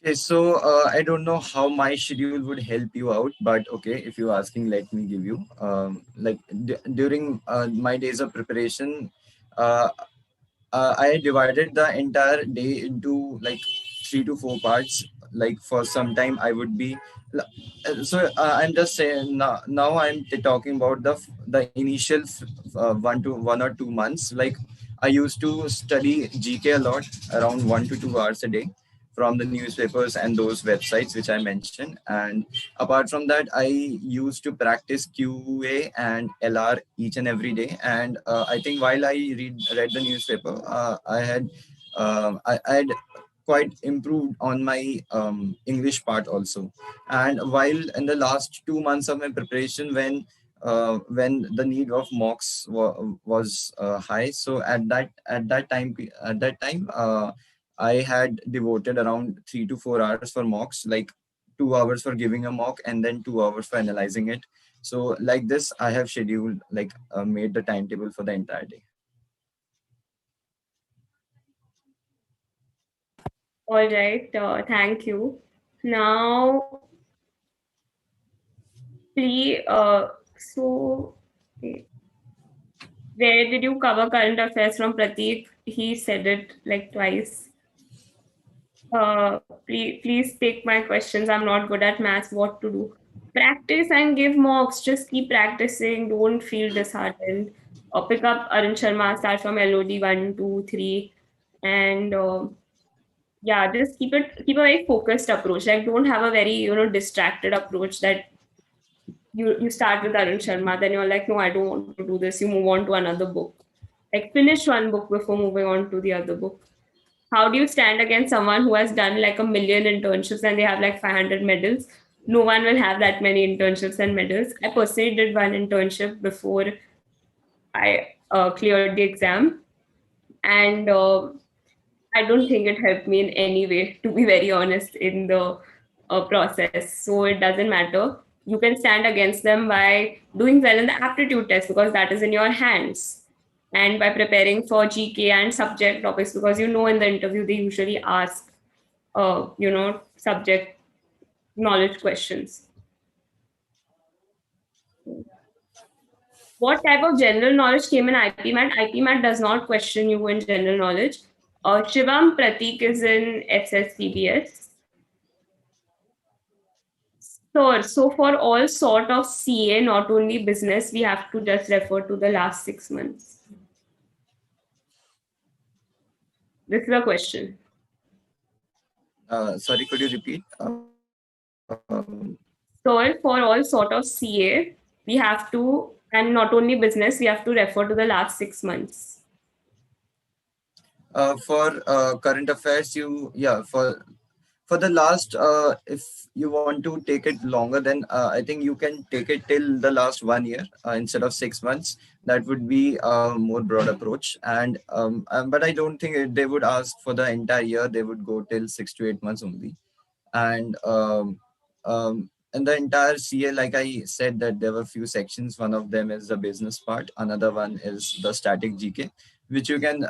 Okay, so I don't know how my schedule would help you out, but okay, if you're asking, let me give you. Like during my days of preparation, uh, I divided the entire day into like 3 to 4 parts. Like for some time, I would be. I'm just saying now. Now I'm talking about the initial 1 or 2 months. Like I used to study GK a lot, around 1 to 2 hours a day, from the newspapers and those websites which I mentioned. And apart from that, I used to practice QA and LR each and every day. And I think while I read the newspaper, I had quite improved on my English part also. And while in the last 2 months of my preparation, when the need of mocks was high, so at that time I had devoted around 3 to 4 hours for mocks, like 2 hours for giving a mock and then 2 hours for analyzing it. So like this, I have scheduled, like made the timetable for the entire day. all right, thank you. Now, please, okay, where did you cover current affairs from Prateek? He said it like twice. Please take my questions. I'm not good at maths. What to do? Practice and give mocks. Just keep practicing. Don't feel disheartened. Or pick up Arun Sharma. Start from LOD 1, 2, 3, and yeah, just keep a very focused approach. Like don't have a very distracted approach that you start with Arun Sharma, then you're like, no, I don't want to do this. You move on to another book. Like finish one book before moving on to the other book. How do you stand against someone who has done like a million internships and they have like 500 medals? No one will have that many internships and medals. I personally did one internship before I cleared the exam, and I don't think it helped me in any way, to be very honest, in the process. So it doesn't matter. You can stand against them by doing well in the aptitude test because that is in your hands. And by preparing for GK and subject topics, because in the interview they usually ask, subject knowledge questions. What type of general knowledge came in IPMAT? IPMAT does not question you in general knowledge. Shivam, Prateek is in SSCBS. So for all sort of CA, not only business, we have to just refer to the last 6 months. This is a question. Sorry, could you repeat? So for all sort of CA, we have to And not only business, we have to refer to the last 6 months. For current affairs, for the last, if you want to take it longer, then I think you can take it till the last 1 year instead of 6 months. That would be a more broad approach. And but I don't think they would ask for the entire year. They would go till 6 to 8 months only. And in the entire CA, like I said, that there were few sections. One of them is the business part. Another one is the static GK, which you can,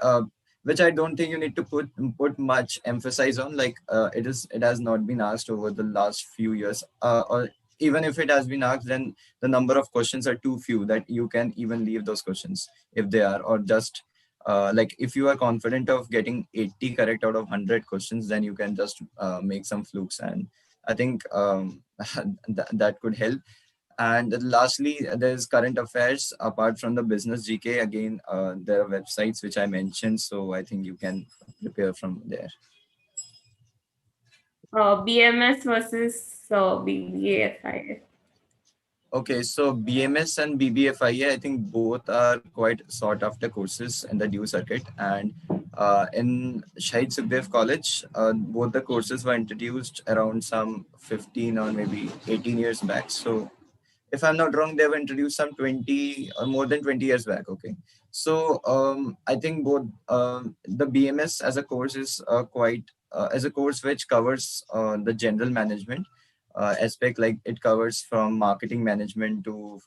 which I don't think you need to put much emphasis on. Like it has not been asked over the last few years, or even if it has been asked, then the number of questions are too few that you can even leave those questions if they are, or just like if you are confident of getting 80 correct out of 100 questions, then you can just make some flukes. And I think that could help. And lastly, there's current affairs. Apart from the business GK, again, there are websites which I mentioned, so I think you can prepare from there. BMS versus BBA FIA. Okay, so BMS and BBA FIA, I think both are quite sought after courses in the DU circuit. And in Shahid Sukhdev College, both the courses were introduced around some 15 or maybe 18 years back. So if I'm not wrong, they were introduced some 20 or more than 20 years back. Okay. So I think both the BMS as a course is quite, as a course which covers the general management aspect, like it covers from marketing management to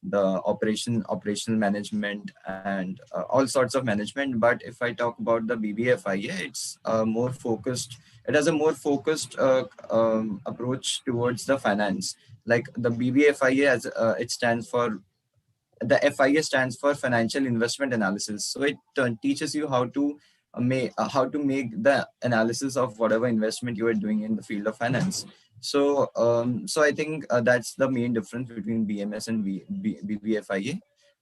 the operational management and all sorts of management. But if I talk about the BBFIA, it's more focused. It has a more focused approach towards the finance. Like the BBFIA, as it stands for, the FIA stands for Financial Investment Analysis. So it teaches you how to make the analysis of whatever investment you are doing in the field of finance. So so I think that's the main difference between BMS and BBFIA.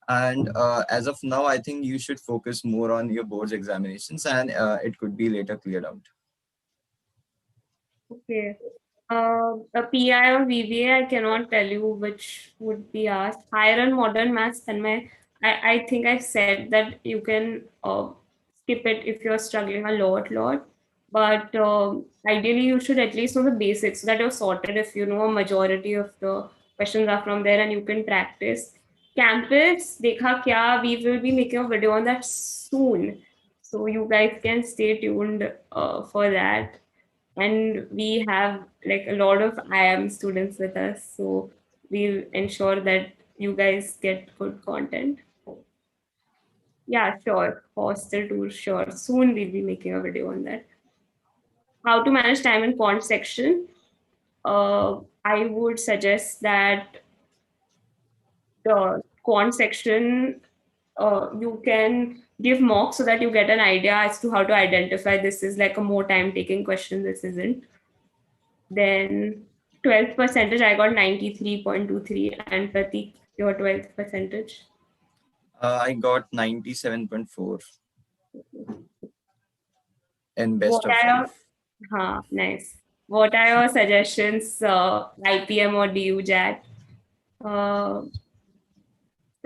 And as of now, I think you should focus more on your board's examinations, and it could be later cleared out. Okay. A PI or VBA, I cannot tell you which would be asked. Higher and modern maths, and I think I've said that you can skip it if you're struggling a lot. But ideally, you should at least know the basics so that you're sorted. If you know a majority of the questions are from there and you can practice. Campus, dekha kya, we will be making a video on that soon. So you guys can stay tuned for that. And we have like a lot of IM students with us, so we'll ensure that you guys get good content. Yeah, sure. Hostel tour, sure. Soon we'll be making a video on that. How to manage time in Quant section. I would suggest that the Quant section, you can give mock so that you get an idea as to how to identify this is like a more time taking question, this isn't. Then 12th percentage, I got 93.23. And Prateek, your 12th percentage? I got 97.4 in best What of are five. nice. What are your suggestions, IPM or DUJAT? Uh,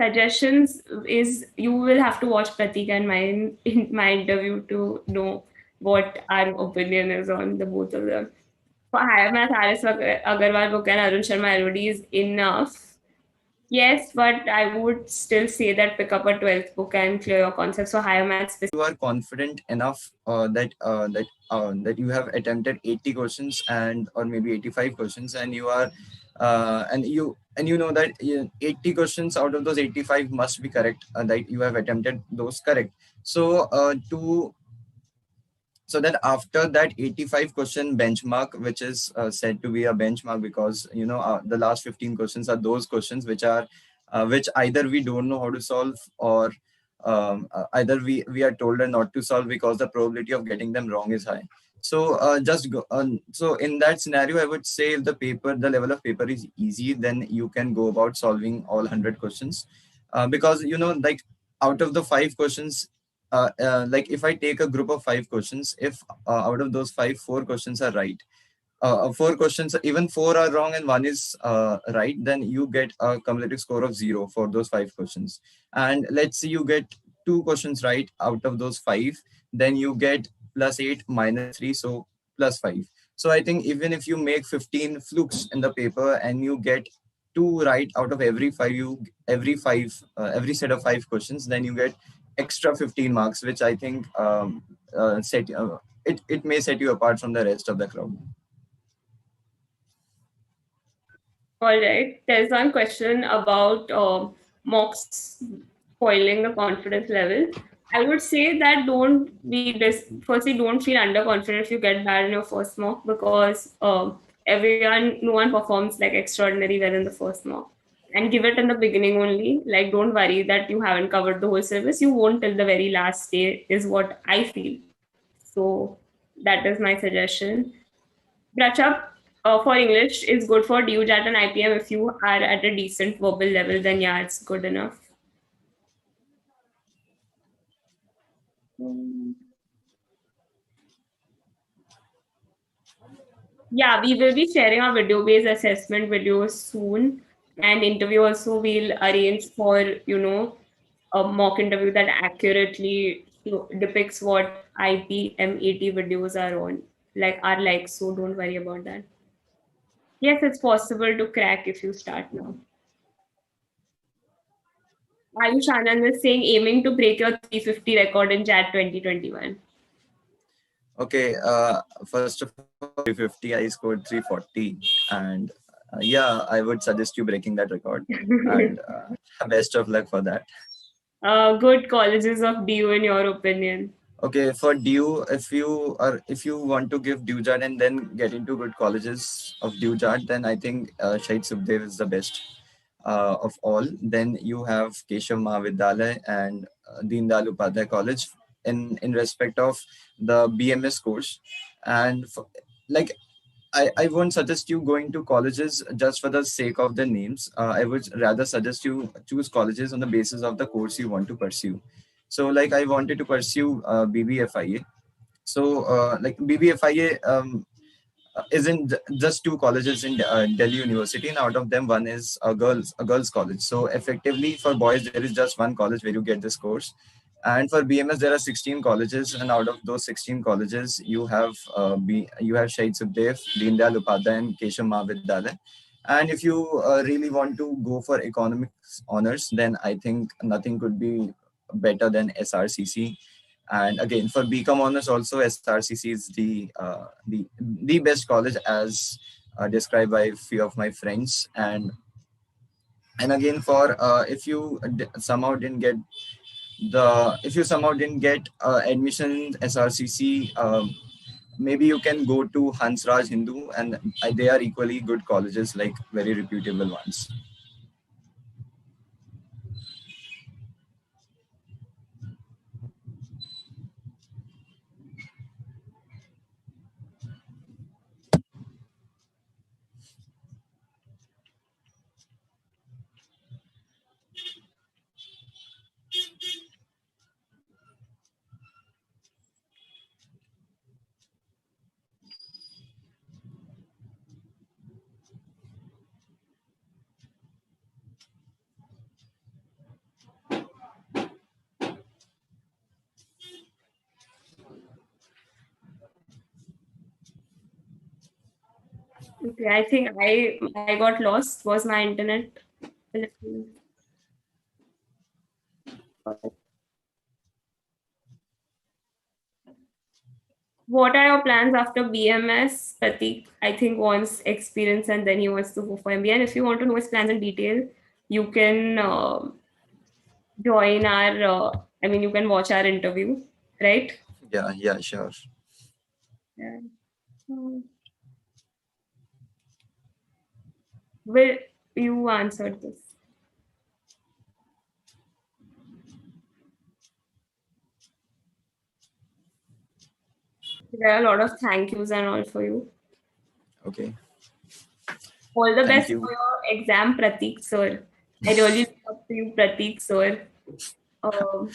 Suggestions is you will have to watch Prateek and mine in my interview to know what our opinion is on the both of them. For higher math, Haris Agarwal book and Arun Sharma LOD is enough. Yes, but I would still say that pick up a 12th book and clear your concepts for higher maths. You are confident enough that you have attempted 80 questions and or maybe 85 questions, and you are and you know that 80 questions out of those 85 must be correct, that you have attempted those correct. So to so that after that 85 question benchmark, which is said to be a benchmark, because the last 15 questions are those questions which either we don't know how to solve, or either we are told not to solve because the probability of getting them wrong is high. So just go so in that scenario, I would say if the level of paper is easy, then you can go about solving all 100 questions, because like out of the 5 questions, like if I take a group of 5 questions, if out of those 4 questions are right, 4 questions, even 4 are wrong and one is right, then you get a cumulative score of 0 for those 5 questions. And let's say you get 2 questions right out of those 5, then you get +8 -3, so +5. So I think even if you make 15 flukes in the paper and you get 2 right out of every 5, every set of 5 questions, then you get extra 15 marks, which I think it may set you apart from the rest of the crowd. All right. There's one question about mocks spoiling the confidence level. I would say that firstly, don't feel underconfident if you get bad in your first mock, because no one performs like extraordinary well in the first mock. And give it in the beginning only. Like, don't worry that you haven't covered the whole syllabus. You won't till the very last day, is what I feel. So that is my suggestion. Brush up for English is good for DUJAT and IPM. If you are at a decent verbal level, then yeah, it's good enough. Yeah, we will be sharing our video-based assessment videos soon, and interview also we'll arrange for, a mock interview that accurately depicts what IPMAT videos are like. So don't worry about that. Yes, it's possible to crack if you start now. Ayush Anand is saying aiming to break your 350 record in JAT 2021. Okay, first of all, 350, I scored 340, and yeah, I would suggest you breaking that record, and best of luck for that. Good colleges of DU in your opinion. Okay, for DU, if you want to give DUJAT and then get into good colleges of DUJAT, then I think Shahid Sukhdev is the best of all. Then you have Keshav Mahavidyalaya and Deen Dayal Upadhyay College in respect of the BMS course. And like I won't suggest you going to colleges just for the sake of the names. I would rather suggest you choose colleges on the basis of the course you want to pursue. So like I wanted to pursue BBA FIA. So like BBA FIA isn't just 2 colleges in Delhi University, and out of them one is a girls college. So effectively for boys there is just one college where you get this course, and for BMS there are 16 colleges, and out of those 16 colleges you have Shahid Sukhdev, Deen Dayal Upadhyay, and Keshav Mahavidyalaya. And if you really want to go for economics honors, then I think nothing could be better than SRCC. And again, for BCom honors, also SRCC is the best college as described by a few of my friends. And again, for if you somehow didn't get admission in SRCC, maybe you can go to Hansraj Hindu, and they are equally good colleges, like very reputable ones. Okay, I think I got lost. Was my internet? What are your plans after BMS, Prateek? I think wants experience and then he wants to go for MBA. And if you want to know his plans in detail, you can join our. You can watch our interview, right? Yeah, sure. Yeah. Will you answered this? There are a lot of thank yous and all for you. Okay. All the Thank best you. for your exam, Prateek sir. I really look up to you, Prateek sir. Um,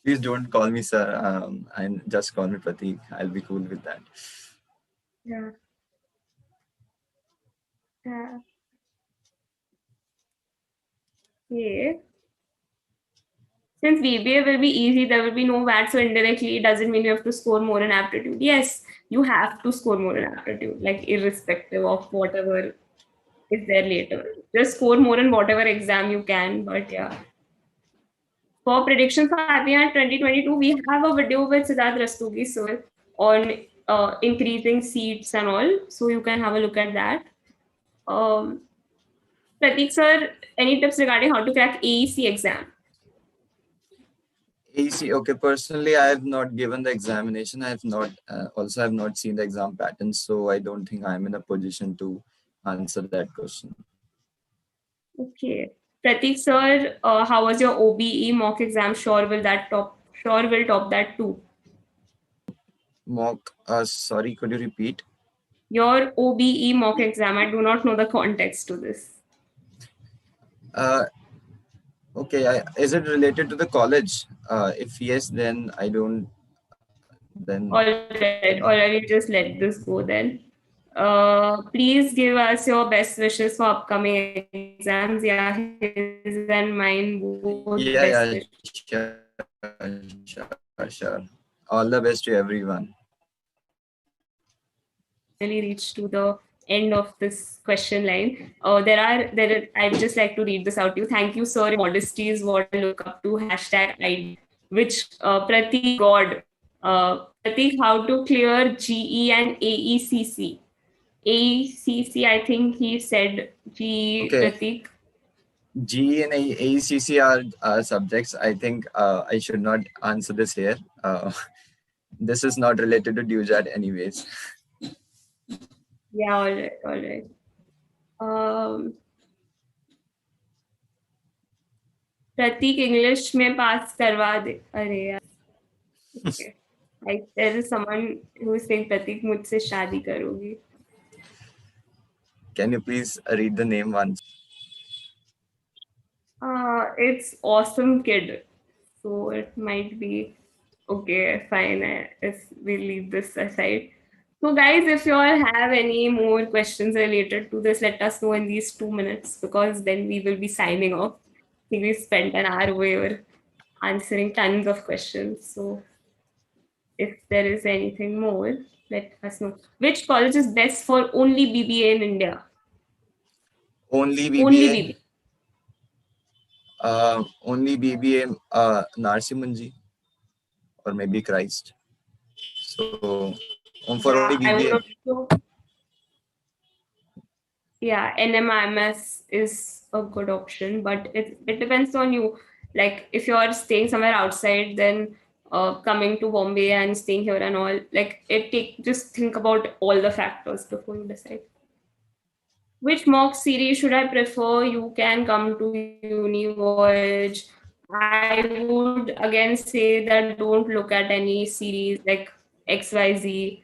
Please don't call me sir. And just call me Prateek. I'll be cool with that. yeah. Yeah. Okay. Since BBA will be easy, there will be no VAT, so indirectly it doesn't mean you have to score more in aptitude. Yes, you have to score more in aptitude, like irrespective of whatever is there later. Just score more in whatever exam you can, but yeah. For predictions for IPMAT 2022, we have a video with Siddharth Rastogi sir on increasing seats and all, so you can have a look at that. Um, Prateek sir, any tips regarding how to crack AEC exam? AC, okay. Personally, I have not given the examination. I have not also have not seen the exam pattern, so I don't think I am in a position to answer that question. Okay. Prateek sir, how was your OBE mock exam? Sure will that top? Sure will top that too. Mock. Sorry, could you repeat? Your OBE mock exam. I do not know the context to this. Uh, okay. Is it related to the college? If yes, then I don't. Then All right, you just let this go then. Please give us your best wishes for upcoming exams. Yeah, his and mine both best wishes. yeah, sure. All the best to everyone. Finally reached to the end of this question line. I'd just like to read this out to you. Thank you, sir. Modesty is what I look up to. Hashtag ID, which Prateek God. Prateek, how to clear GE and AECC? AECC, I think he said G. Okay. Prateek. G and AECC are subjects. I think I should not answer this here. This is not related to DUJAT anyways. Yeah, all right, all right. Um, Prateek English में पास करवा दे अरे यार okay. Like there is someone who is saying प्रतीक मुझसे शादी करोगी. Can you please read the name once? It's awesome kid, so it might be okay. Fine, if we leave this aside. So, guys, if you all have any more questions related to this, let us know in these 2 minutes because then we will be signing off. I think we spent an hour over answering tons of questions. So, if there is anything more, let us know. Which college is best for only BBA in India? Only Only BBA. BBA. Only BBA. Narsimunji or maybe Christ. So for only Yeah, I would BBA. also. Yeah, NMIMS is a good option, but it depends on you. Like if you're staying somewhere outside, then coming to Bombay and staying here and all, like just think about all the factors before you decide. Which mock series should I prefer? You can come to Univerge. I would again say that don't look at any series like XYZ,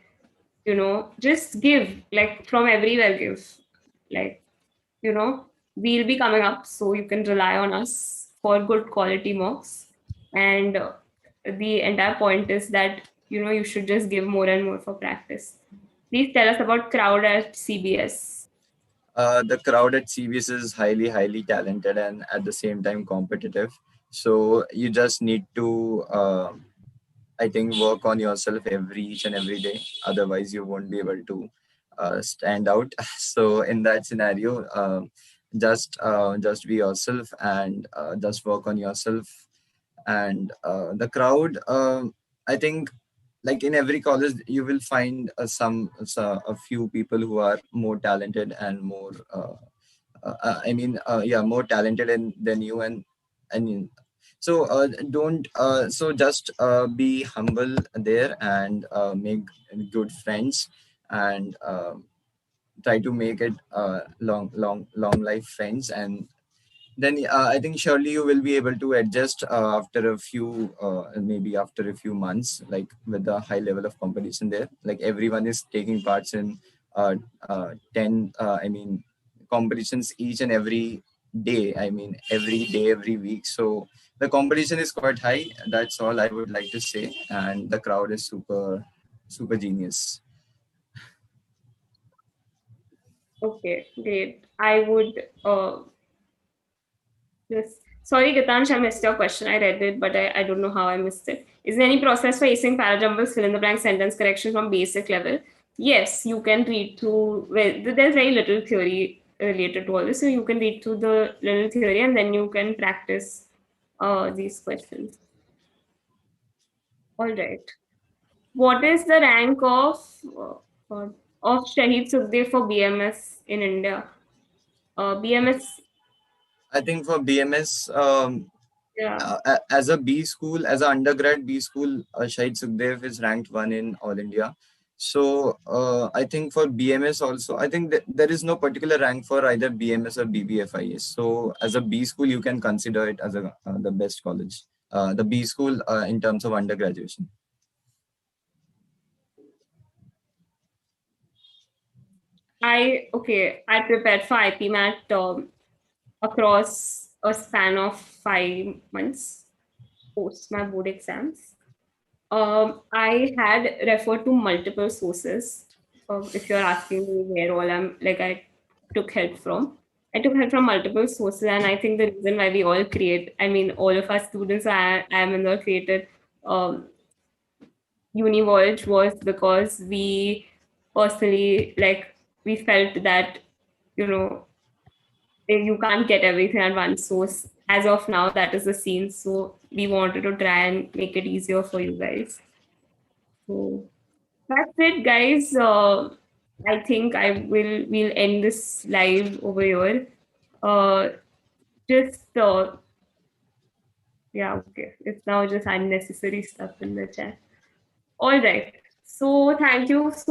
just give, like from everywhere give. Like, we'll be coming up, so you can rely on us for good quality mocks. And the entire point is that, you should just give more and more for practice. Please tell us about crowd at CBS. The crowd at CBS is highly talented and at the same time competitive. So you just need to, I think, work on yourself each and every day. Otherwise, you won't be able to stand out. So in that scenario, just be yourself and just work on yourself. And the crowd, I think, like in every college you will find a few people who are more talented and more yeah, more talented than you. And so don't so just be humble there and make good friends and try to make it long life friends. And then I think surely you will be able to adjust after a few maybe after a few months, like with the high level of competition there. Like everyone is taking parts in 10 competitions each and every day. I mean every day, every week. So the competition is quite high. That's all I would like to say. And the crowd is super genius. Okay, great. I would just sorry, Gitansh, I missed your question. I read it, but I don't know how I missed it. Is there any process for acing parajumbles, fill in the blank sentence correction from basic level? Yes, you can read through. Well, there's very little theory related to all this, so you can read through the little theory and then you can practice these questions. All right. What is the rank of Shahid Sukhdev for BMS in India? BMS, I think for BMS, yeah. as a B school, as an undergrad B school, Shahid Sukhdev is ranked one in All India. So I think for BMS also, I think that there is no particular rank for either BMS or BBA FIA. So as a B school, you can consider it as the best college, the B school in terms of undergraduation. I prepared for IPMAT across a span of 5 months post my board exams. I had referred to multiple sources. If you're asking me where all I took help from. I took help from multiple sources, and I think the reason why we all create, I mean, all of us students, I am in the created um, Univolt was because we personally we felt that you know you can't get everything at one source. As of now, that is the scene. So we wanted to try and make it easier for you guys. So that's it, guys. I think we'll end this live over here. Uh, just yeah, okay. It's now just unnecessary stuff in the chat. All right. So thank you so